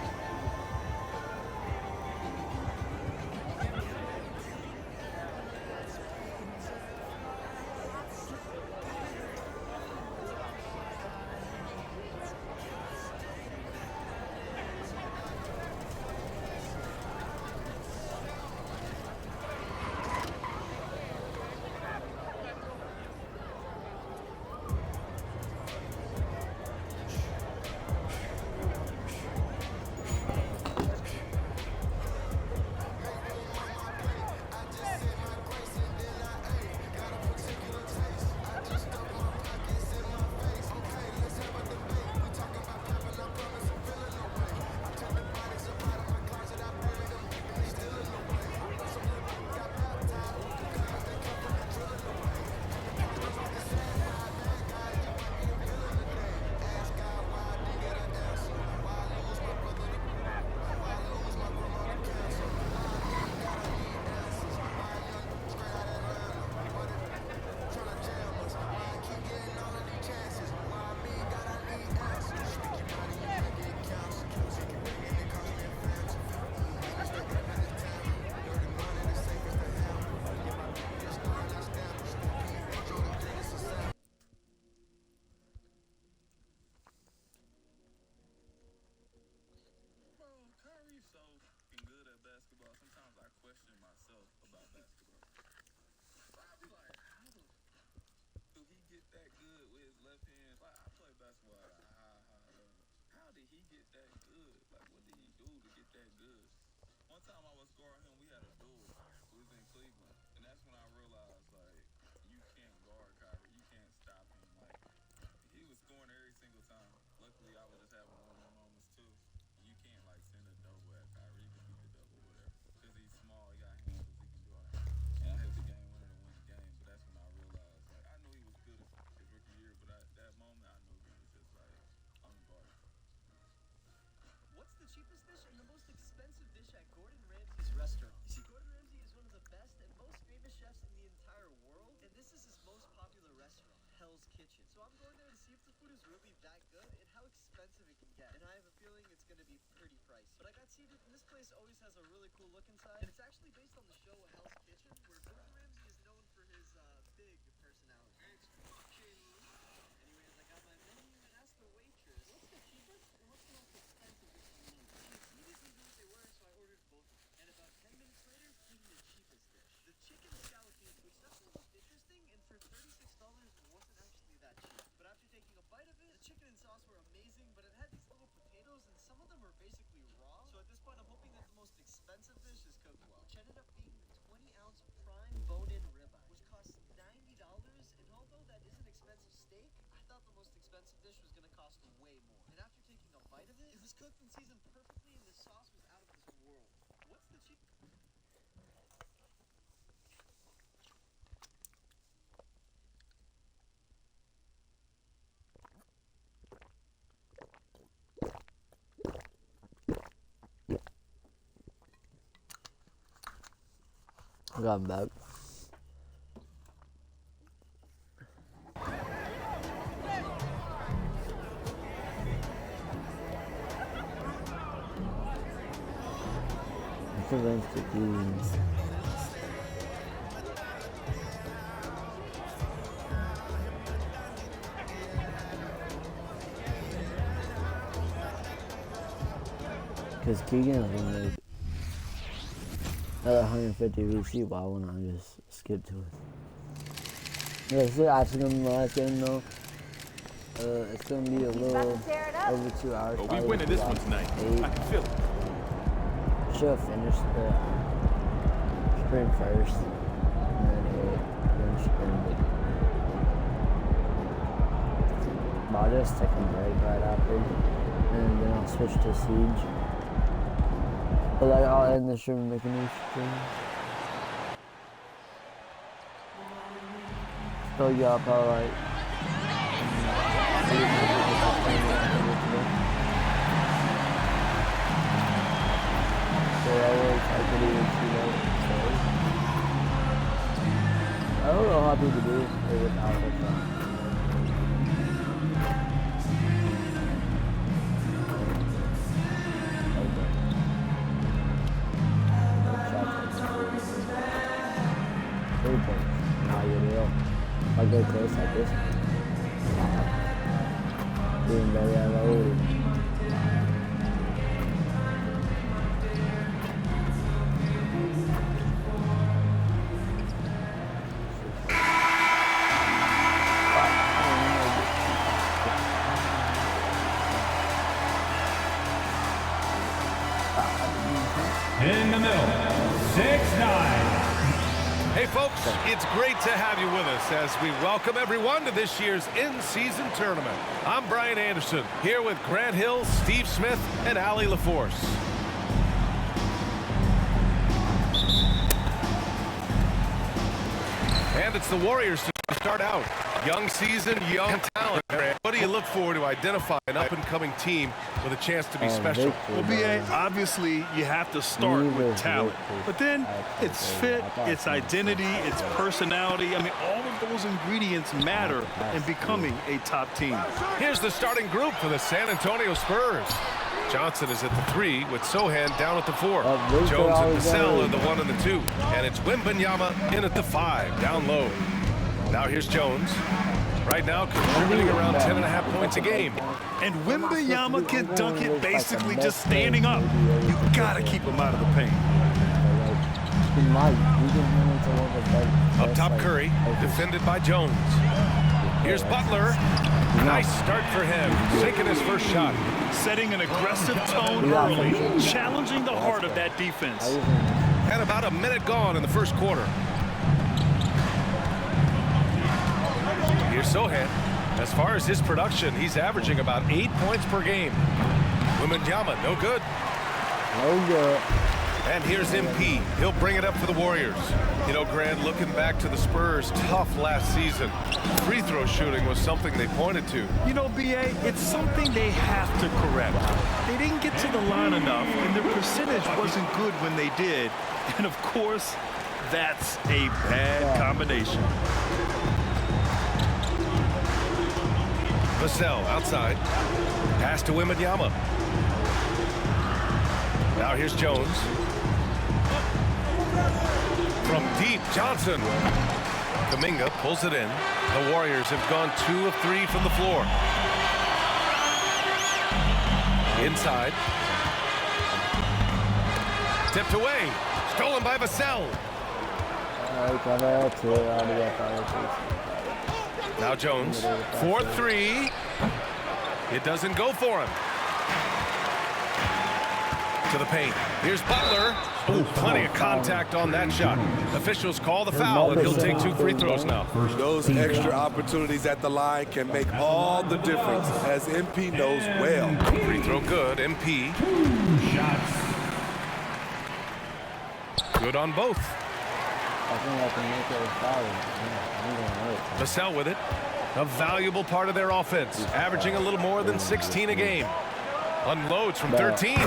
I got him back. Prevents the beans. Because Keegan's gonna make another 150 VC, why wouldn't I just skip to it? Yeah, this is actually gonna be my last game though. It's gonna be a little over 2 hours. Oh, we winning this one tonight. I can feel it. Should have finished the sprint first, and then sprint. But I'll just take a break right after, and then I'll switch to Siege. But like, I'll end the stream and make a new stream. So yeah, I'll probably like. I don't know how people do it without it. get close like this. Being very low. In the middle, 6'9". Hey folks, it's great to have you with us as we welcome everyone to this year's in-season tournament. I'm Brian Anderson, here with Grant Hill, Steve Smith, and Allie LaForce. And it's the Warriors to start out. Young season, young talent. What do you look for to identify an up-and-coming team with a chance to be special? Well, BA, obviously you have to start with talent. But then it's fit, it's identity, it's personality. I mean, all of those ingredients matter in becoming a top team. Here's the starting group for the San Antonio Spurs. Johnson is at the 3 with Sohan down at the 4. Jones and Vassell are the 1 and the 2. And it's Wembanyama in at the 5, down low. Now here's Jones. Right now contributing around 10.5 points a game. And Wembanyama can dunk it basically just standing up. You gotta keep him out of the paint. Up top Curry, defended by Jones. Here's Butler. Nice start for him, sinking his first shot. Setting an aggressive tone early, challenging the heart of that defense. And about a minute gone in the first quarter. Here's Sohan. As far as his production, he's averaging about 8 points per game. Wembanyama, no good. No good. And here's MP. He'll bring it up for the Warriors. You know, Grant, looking back to the Spurs' tough last season, free throw shooting was something they pointed to. You know, BA, it's something they have to correct. They didn't get to the line enough, and their percentage wasn't good when they did. And, of course, that's a bad combination. Vassell outside. Pass to Wembanyama. Now here's Jones. From deep, Johnson. Kuminga pulls it in. The Warriors have gone 2 of 3 from the floor. Inside. Tipped away. Stolen by Vassell. Now Jones, 4-3. It doesn't go for him. To the paint. Here's Butler. Ooh, plenty of contact on that shot. Officials call the foul, and he'll take 2 free throws now. Those extra opportunities at the line can make all the difference, as MP knows well. Free throw good, MP. Good on both. I think I can make it a foul. Vassell with it. A valuable part of their offense, averaging a little more than 16 a game. Unloads from 13,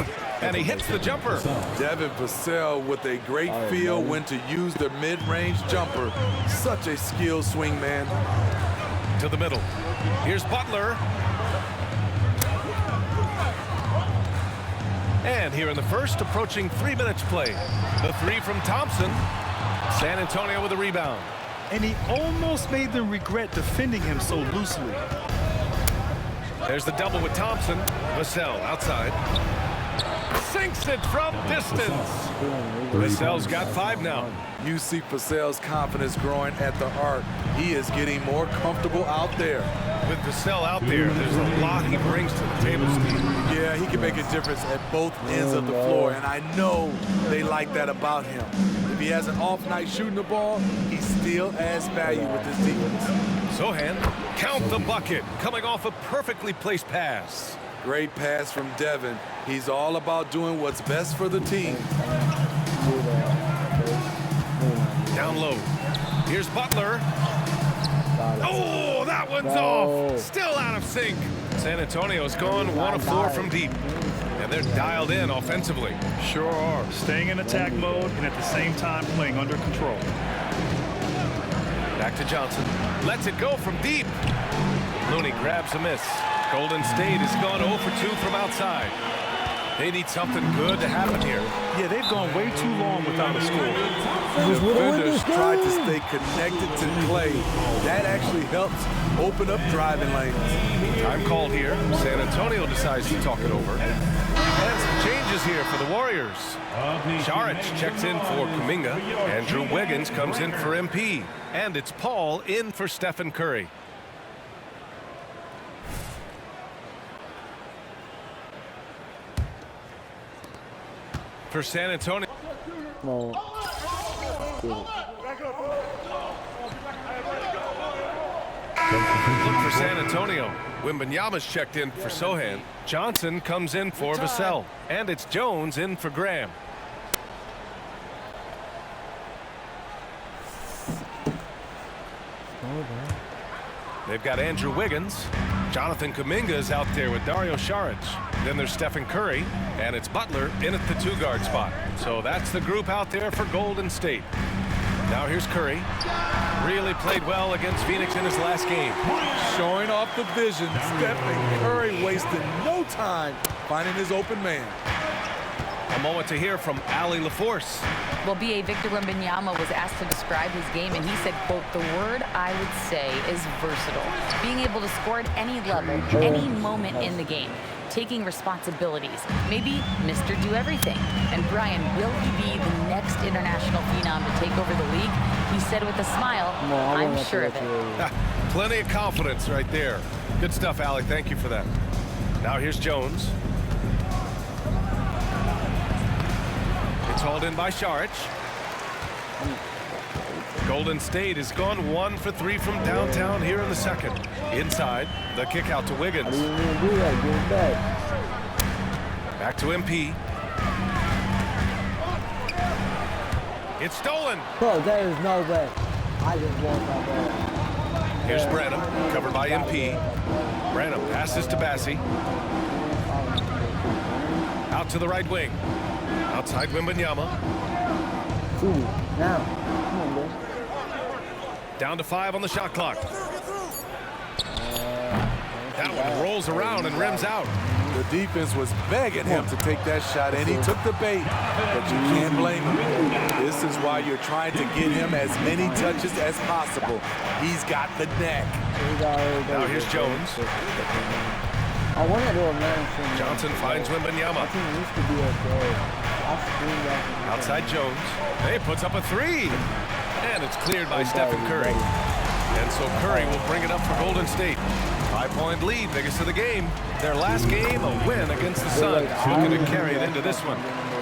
and he hits the jumper. Devin Vassell with a great feel when to use the mid-range jumper. Such a skilled swing man. To the middle. Here's Butler. And here in the first, approaching 3 minutes play. The 3 from Thompson. San Antonio with a rebound. And he almost made them regret defending him so loosely. There's the double with Thompson. Vassell outside. Sinks it from distance. Vassell's got 5 now. You see Vassell's confidence growing at the arc. He is getting more comfortable out there. With Vassell out there, there's a lot he brings to the table, Steve. Yeah, he can make a difference at both ends of the floor, and I know they like that about him. If he has an off night shooting the ball, he still adds value with his defense. Sohan, count the bucket, coming off a perfectly placed pass. Great pass from Devin. He's all about doing what's best for the team. Down low. Here's Butler. Oh, that one's off. Still out of sync. San Antonio's gone 1 of 4 from deep. And they're dialed in offensively. Sure are. Staying in attack mode and at the same time playing under control. Back to Johnson. Lets it go from deep. Looney grabs a miss. Golden State has gone 0 for 2 from outside. They need something good to happen here. Yeah, they've gone way too long without a score. Defenders tried to stay connected to play. That actually helps open up driving lanes. Time called here. San Antonio decides to talk it over. And some changes here for the Warriors. Šarić checks in for Kuminga. Andrew Wiggins comes in for MP. And it's Paul in for Stephen Curry. For San Antonio. For San Antonio, Wembanyama's checked in for Sochan. Johnson comes in for Vassell. And it's Jones in for Graham. They've got Andrew Wiggins. Jonathan Kuminga is out there with Dario Šarić. Then there's Stephen Curry, and it's Butler in at the 2-guard spot. So that's the group out there for Golden State. Now here's Curry. Really played well against Phoenix in his last game. Showing off the vision. Stephen Curry wasted no time finding his open man. A moment to hear from Allie LaForce. Well, B.A. Victor Wembanyama was asked to describe his game, and he said, quote, "The word I would say is versatile. Being able to score at any level, any moment in the game. Taking responsibilities. Maybe Mr. Do Everything." And Brian, will he be the next international phenom to take over the league? He said with a smile, "I'm sure of it." Plenty of confidence right there. Good stuff, Allie. Thank you for that. Now here's Jones. It's hauled in by Šarić. Golden State has gone 1 for 3 from downtown here in the second. Inside, the kick out to Wiggins. Back to MP. It's stolen. Bro, there is no way. I just want that ball. Here's Branham, covered by MP. Branham passes to Bassi. Out to the right wing. Outside Wembanyama. Now, come on, bro. Down to 5 on the shot clock. That one rolls around and rims out. The defense was begging him to take that shot, and he took the bait. But you can't blame him. This is why you're trying to get him as many touches as possible. He's got the neck. Now here's Jones. I want to do a man. Johnson finds Wembanyama. Outside Jones. He puts up a 3. And it's cleared by Stephen Curry. And so Curry will bring it up for Golden State. 5-point lead, biggest of the game. Their last game, a win against the Suns. Looking to carry it into this one.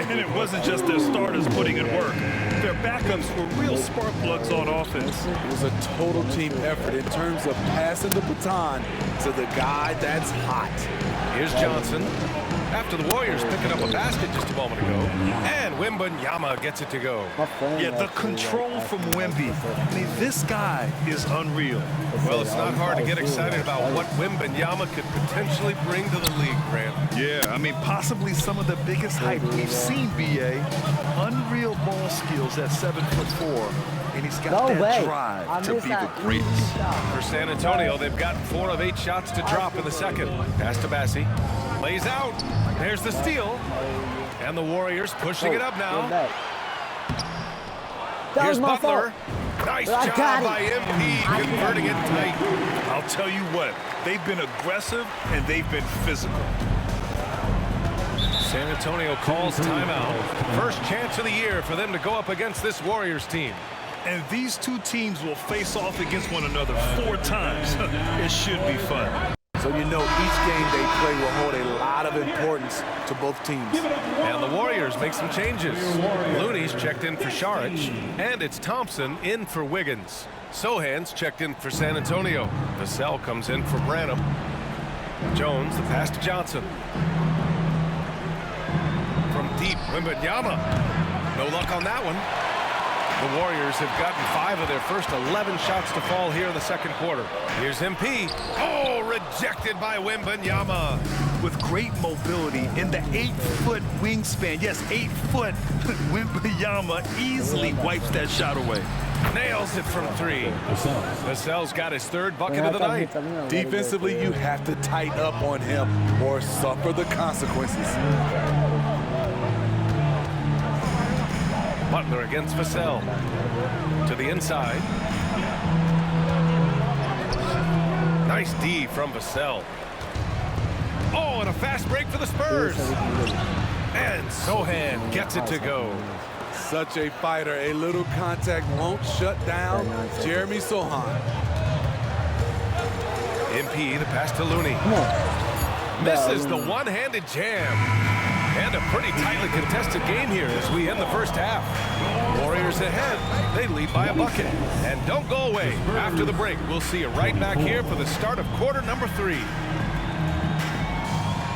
And it wasn't just their starters putting in work. Their backups were real spark plugs on offense. It was a total team effort in terms of passing the baton to the guy that's hot. Here's Johnson. After the Warriors picking up a basket just a moment ago. And Wembanyama gets it to go. Yeah, the control from Wemby. I mean, this guy is unreal. Well, it's not hard to get excited about what Wembanyama could potentially bring to the league, Grant. Yeah, I mean, possibly some of the biggest hype we've seen, B.A. Unreal ball skills at 7'4". And he's got that drive to be the greatest. For San Antonio, they've gotten 4 of 8 shots to drop in the second. Pass to Bassi. Lays out. There's the steal. And the Warriors pushing it up now. Here's Butler. Nice job by MP converting it tight. I'll tell you what, they've been aggressive and they've been physical. San Antonio calls timeout. First chance of the year for them to go up against this Warriors team. And these two teams will face off against one another 4 times. It should be fun. So you know each game they play will hold a lot of importance to both teams. And the Warriors make some changes. Looney's checked in for Šarić, and it's Thompson in for Wiggins. Sochan's checked in for San Antonio. Vassell comes in for Branham. Jones, the pass to Johnson. From deep, Wembanyama. No luck on that one. The Warriors have gotten 5 of their first 11 shots to fall here in the second quarter. Here's MP. Oh, rejected by Wembanyama. With great mobility in the 8-foot wingspan. Yes, 8 foot. Wembanyama easily wipes that shot away. Nails it from 3. Vassell's got his 3rd bucket of the night. Defensively, you have to tighten up on him or suffer the consequences. Butler against Vassell. To the inside. Nice D from Vassell. Oh, and a fast break for the Spurs. And Sohan gets it to go. Such a fighter. A little contact won't shut down Jeremy Sohan. MP, the pass to Looney. Misses the one-handed jam. And a pretty tightly contested game here as we end the first half. Warriors ahead. They lead by a bucket. And don't go away. After the break, we'll see you right back here for the start of quarter number 3.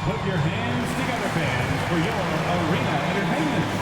Put your hands together, fans, for your arena entertainment.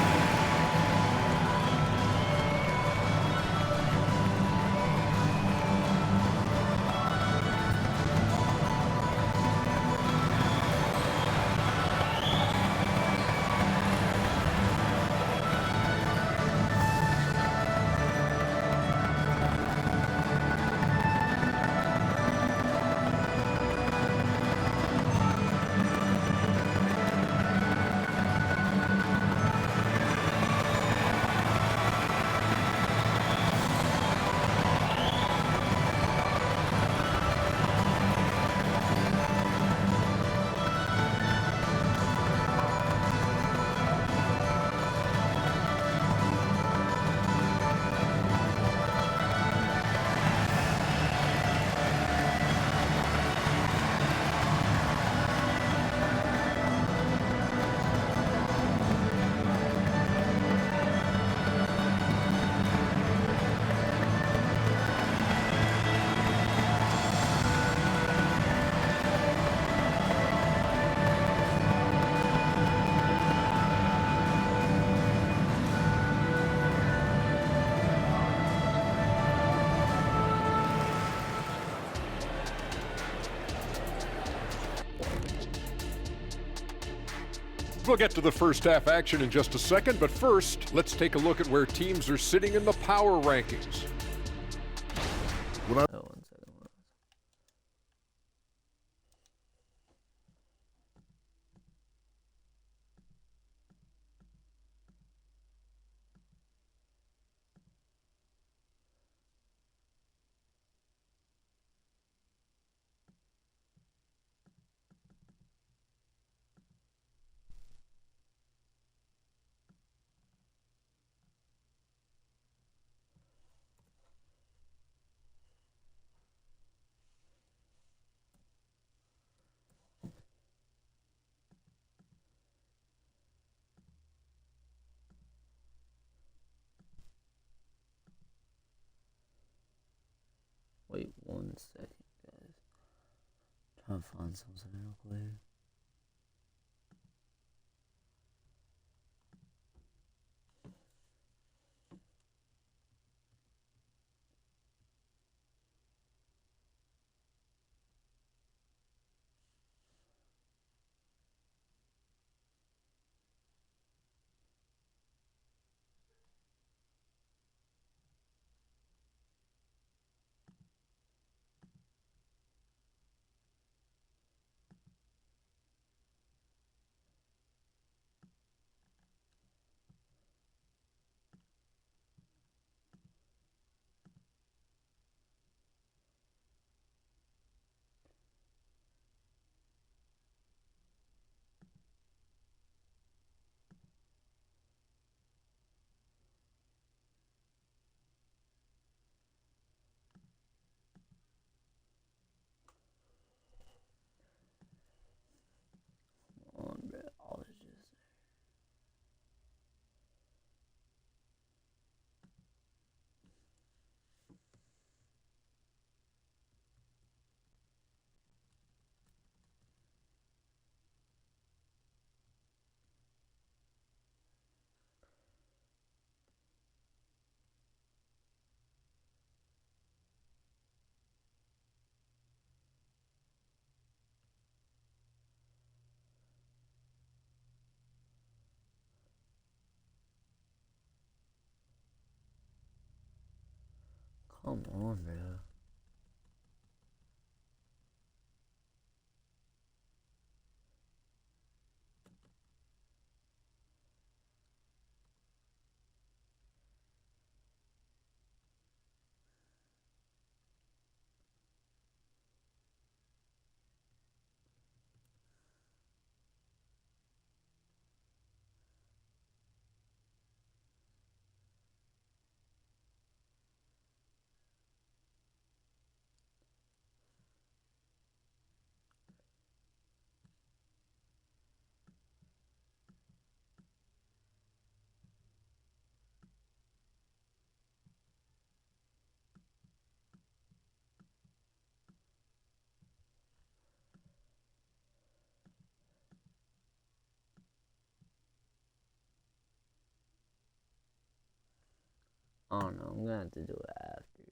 We'll get to the first half action in just a second, but first, let's take a look at where teams are sitting in the power rankings. Wait 1 second, guys. Trying to find something real quick. Come on, bro. I don't know. I'm gonna have to do it after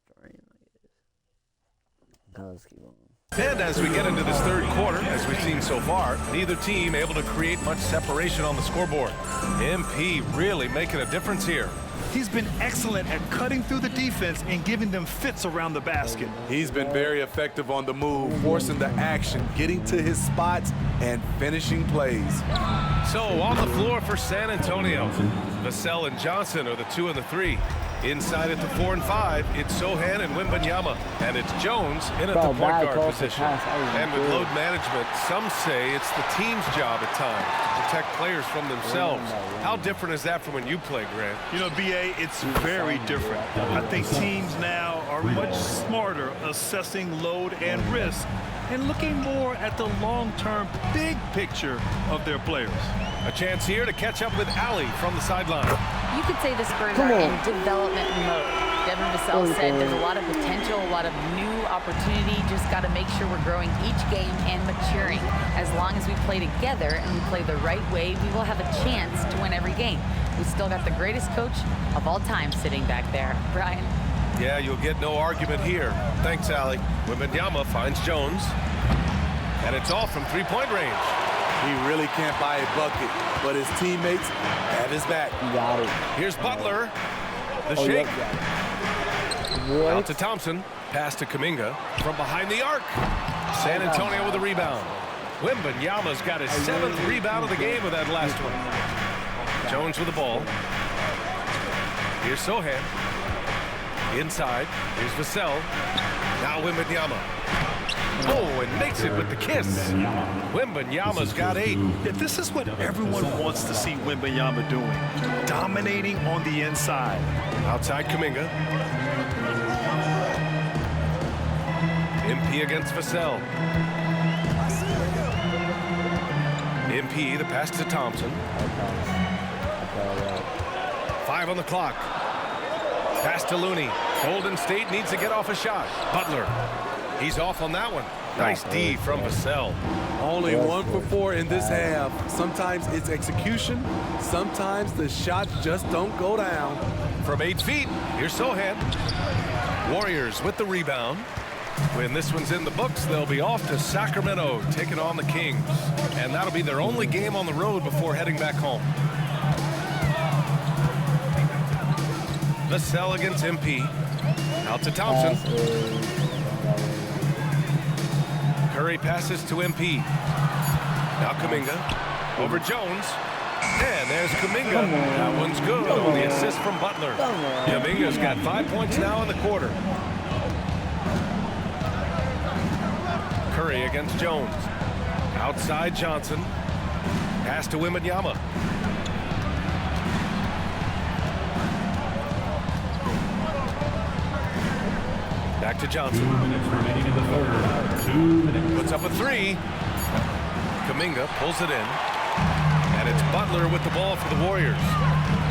stream, I guess. Let's keep on. And as we get into this third quarter, as we've seen so far, neither team able to create much separation on the scoreboard. MP really making a difference here. He's been excellent at cutting through the defense and giving them fits around the basket. He's been very effective on the move, forcing the action, getting to his spots, and finishing plays. So on the floor for San Antonio, Vassell and Johnson are the 2 and the 3. Inside at the 4 and 5, it's Sohan and Wembanyama, and it's Jones in at the point guard position. And with load management, some say it's the team's job at times to protect players from themselves. How different is that from when you play, Grant? You know, BA, it's very different. I think teams now are much smarter assessing load and risk and looking more at the long-term big picture of their players. A chance here to catch up with Allie from the sideline. You could say the Spurs are in development mode. Devin Vassell said there's a lot of potential, a lot of new opportunity. Just got to make sure we're growing each game and maturing. As long as we play together and we play the right way, we will have a chance to win every game. We still got the greatest coach of all time sitting back there. Brian? Yeah, you'll get no argument here. Thanks, Allie. Wembanyama finds Jones. And it's all from three-point range. He really can't buy a bucket, but his teammates have his back. Got it. Here's Butler. The shake. Out to Thompson. Pass to Kuminga from behind the arc. San Antonio with a rebound. Wembanyama's got his 7th rebound of the game with that last one. Jones with the ball. Here's Sohan. Inside. Here's Vassell. Now Wembanyama. Oh, and makes it with the kiss. Wembanyama's got 8. Yeah, this is what everyone wants to see Wembanyama doing. Dominating on the inside. Outside Kuminga. MP against Vassell. MP, the pass to Thompson. 5 on the clock. Pass to Looney. Golden State needs to get off a shot. Butler. He's off on that one. Nice D from Vassell. Only 1 for 4 in this half. Sometimes it's execution. Sometimes the shots just don't go down. From 8 feet, here's Sohan. Warriors with the rebound. When this one's in the books, they'll be off to Sacramento, taking on the Kings. And that'll be their only game on the road before heading back home. Vassell against MP. Out to Thompson. Curry passes to MP. Now Kuminga. Over Jones. And there's Kuminga. That one's good on the assist from Butler. Kuminga's got 5 points now in the quarter. Curry against Jones. Outside Johnson. Pass to Wembanyama. Back to Johnson. 2 minutes remaining in the third. 2 minutes. Puts up a 3. Kuminga pulls it in. And it's Butler with the ball for the Warriors.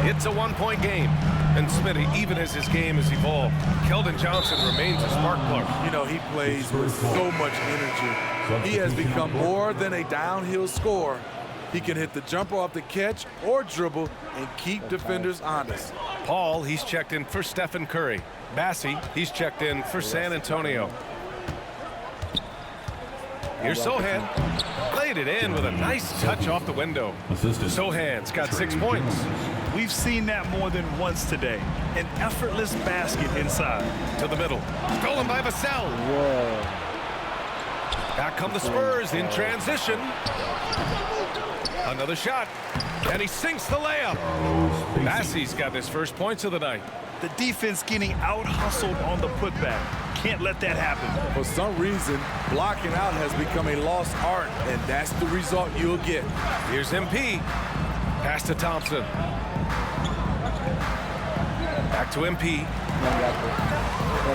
It's a 1-point game. And Smitty, even as his game has evolved, Keldon Johnson remains a spark plug. You know, he plays with so much energy. He has become more than a downhill scorer. He can hit the jumper off the catch or dribble and keep defenders honest. Paul, he's checked in for Stephen Curry. Bassie, he's checked in for San Antonio. Here's Sohan. Played it in with a nice touch off the window. Sohan's got 6 points. We've seen that more than once today. An effortless basket inside. To the middle. Stolen by Vassell. Back come the Spurs in transition. Another shot. And he sinks the layup. Bassie's got his first points of the night. The defense getting out-hustled on the putback. Can't let that happen. For some reason, blocking out has become a lost art, and that's the result you'll get. Here's MP. Pass to Thompson. Back to MP.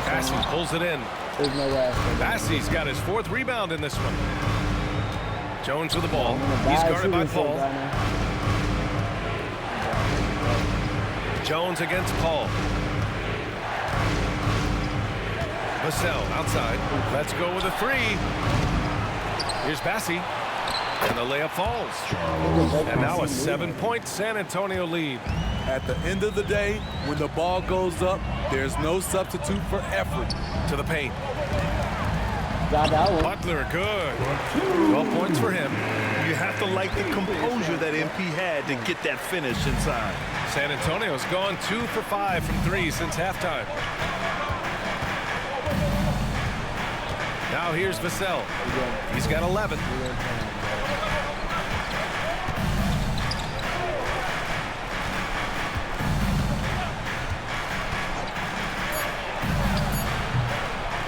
Bassie pulls it in. Bassie's got his 4th rebound in this one. Jones with the ball. He's guarded by Paul. Jones against Paul. Vassell outside. Let's go with a 3. Here's Bassie. And the layup falls. And now a 7-point San Antonio lead. At the end of the day, when the ball goes up, there's no substitute for effort. To the paint. Got that one. Butler, good. 12 points for him. You have to like the composure that MP had to get that finish inside. San Antonio's gone 2 for 5 from 3 since halftime. Now here's Vassell. He's got 11.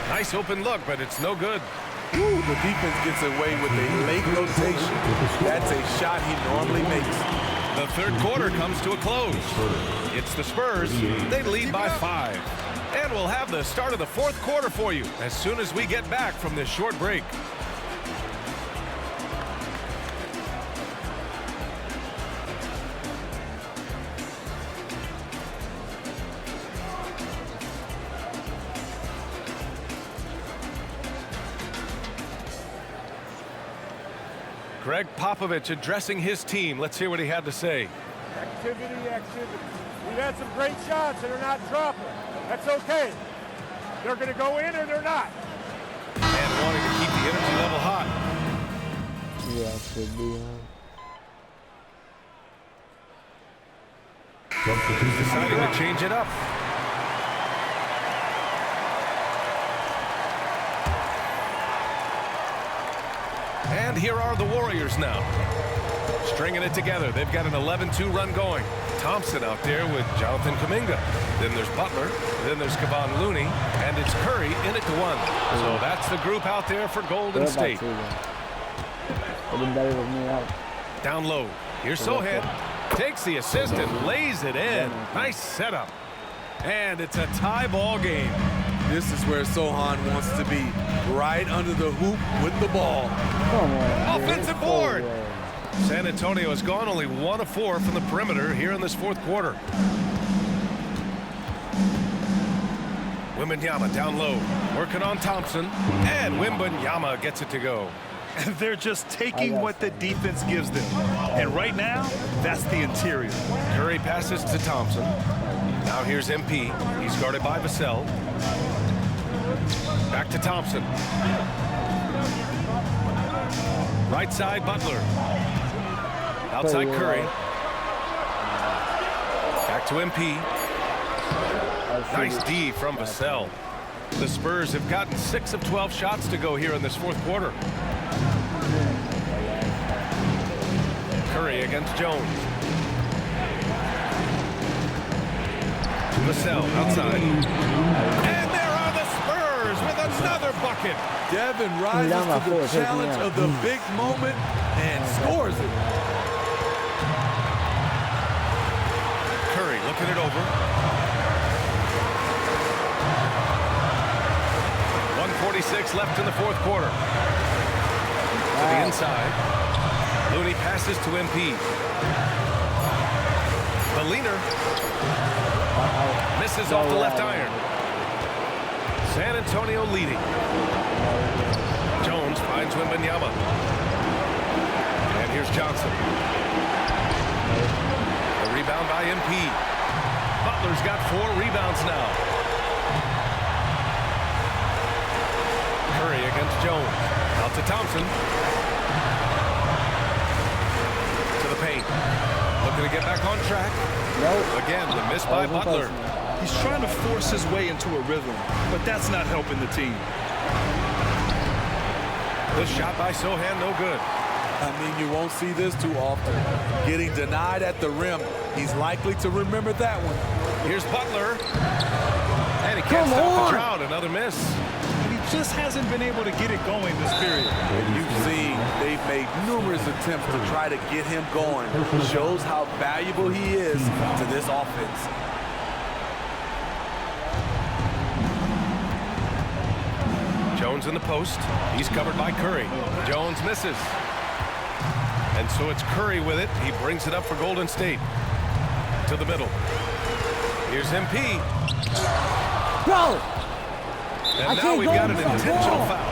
Nice open look, but it's no good. Ooh, the defense gets away with a late rotation. That's a shot he normally makes. The third quarter comes to a close. It's the Spurs. They lead by 5. And we'll have the start of the fourth quarter for you as soon as we get back from this short break. Greg Popovich addressing his team. Let's hear what he had to say. Activity. We've had some great shots and they're not dropping. That's okay. They're going to go in or they're not. And wanting to keep the energy level hot. Yeah, should be Deciding to change it up. And here are the Warriors now. Stringing it together. They've got an 11-2 run going. Thompson out there with Jonathan Kuminga. Then there's Butler. Then there's Kevon Looney. And it's Curry in it to 1. So that's the group out there for Golden State. Down low. Here's Sohan. Takes the assist and lays it in. Nice setup. And it's a tie ball game. This is where Sohan wants to be, right under the hoop with the ball. Offensive board. San Antonio has gone only 1 of 4 from the perimeter here in this fourth quarter. Wembanyama down low, working on Thompson, and Wembanyama gets it to go. They're just taking what the defense gives them. And right now, that's the interior. Curry passes to Thompson. Now here's MP. He's guarded by Vassell. Back to Thompson. Right side, Butler. Outside Curry. Back to MP. Nice D from Vassell. The Spurs have gotten 6 of 12 shots to go here in this fourth quarter. Curry against Jones. Vassell outside. And there are the Spurs with another bucket. Devin rises to the challenge of the big moment and scores it. Curry looking it over. 1:46 left in the fourth quarter. To the inside. Looney passes to MP. The leaner misses off the left iron. San Antonio leading. Jones finds Wembanyama. And here's Johnson. The rebound by MP. Butler's got 4 rebounds now. Curry against Jones. Out to Thompson. To the paint. Looking to get back on track. Again, the miss by Butler. He's trying to force his way into a rhythm, but that's not helping the team. The shot by Sohan, no good. I mean, you won't see this too often. Getting denied at the rim. He's likely to remember that one. Here's Butler. And he can't stop the drought. Another miss. And he just hasn't been able to get it going this period. You've seen they've made numerous attempts to try to get him going. Shows how valuable he is to this offense. Jones in the post. He's covered by Curry. Jones misses. And so it's Curry with it. He brings it up for Golden State. To the middle. Here's MP. Bro! And now we've got an intentional foul.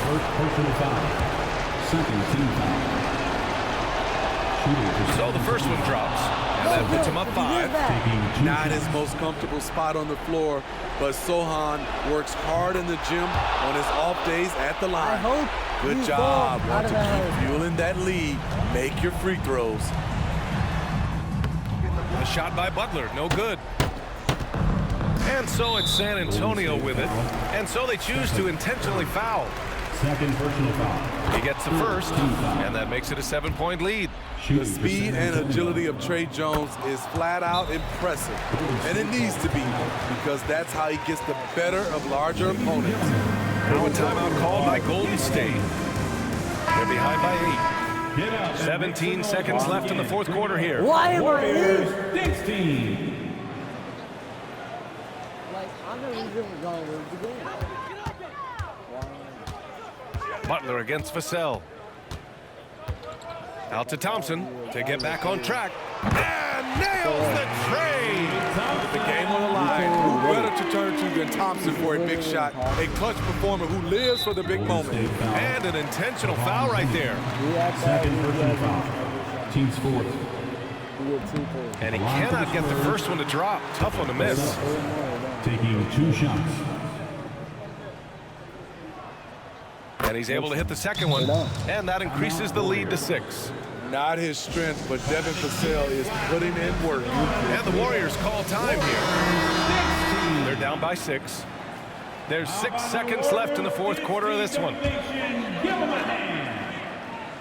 First personal foul. Second team foul. So the first one drops, and that puts him up 5. Not his most comfortable spot on the floor, but Sohan works hard in the gym on his off days at the line. Good job. Want to keep fueling that lead. Make your free throws. A shot by Butler, no good. And so it's San Antonio with it. And so they choose to intentionally foul. Second personal foul. He gets the first, and that makes it a 7-point lead. The speed and agility of Trey Jones is flat out impressive. And it needs to be, because that's how he gets the better of larger opponents. Now a timeout called by Golden State. They're behind by 8. 17 seconds left in the fourth quarter here. Why am I Warriors 16. Like, I'm not even going to lose the game. Butler against Vassell. Out to Thompson to get back on track. And nails the trade. With the game on the line, who better to turn to than Thompson for a big shot? A clutch performer who lives for the big moment. And an intentional foul right there. Second personal foul. Team's fourth. And he cannot get the first one to drop. Tough one to miss. Taking 2 shots. And he's able to hit the second one. And that increases the lead to 6. Not his strength, but Devin Vassell is putting in work. And the Warriors call time here. They're down by 6. There's 6 seconds left in the fourth quarter of this one.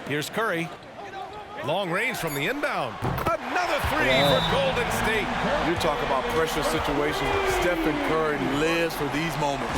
Here's Curry. Long range from the inbound. Another 3 for Golden State. You talk about pressure situations. Stephen Curry lives for these moments.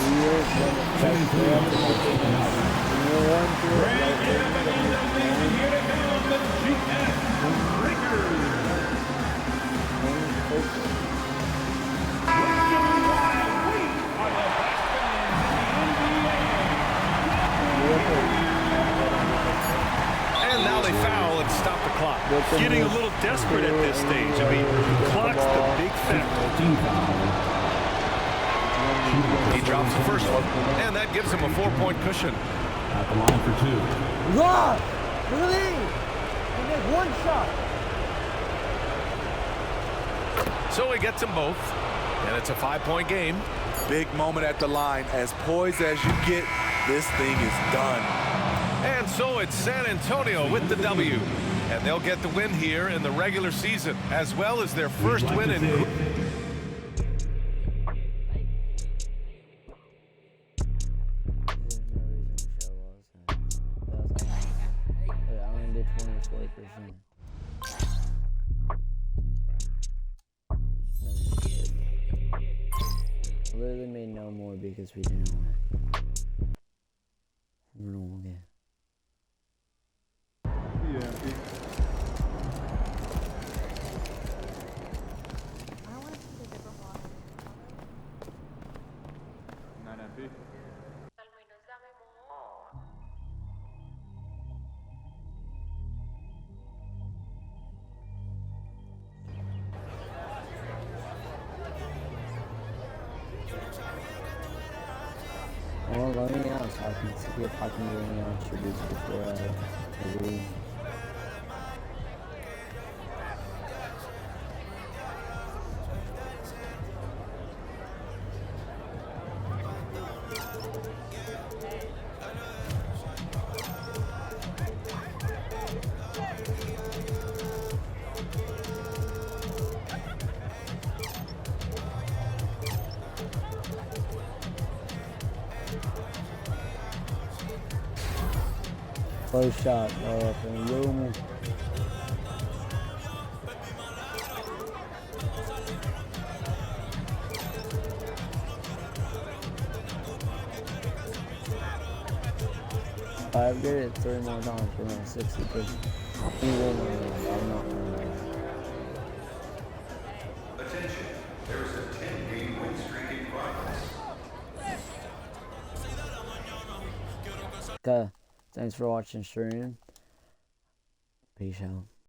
And now they foul and stop the clock. Getting a little desperate at this stage. I mean, the clock's the big factor. He drops the first one, and that gives him a 4-point cushion. At the line for 2. God! Really? He made 1 shot. So he gets them both, and it's a 5-point game. Big moment at the line. As poised as you get, this thing is done. And so it's San Antonio with the W. And they'll get the win here in the regular season, as well as their first win in... Literally made no more because we didn't win. We're normal game. Yeah. Not MP. Well, let me out so I can see if I can do any attributes before I leave. Close shot, from Roman. I've did it 3 more times for around 60, but he will win. I'm not going to win. Attention, there is a 10-game win streak in progress. Okay. Thanks for watching stream. Peace out.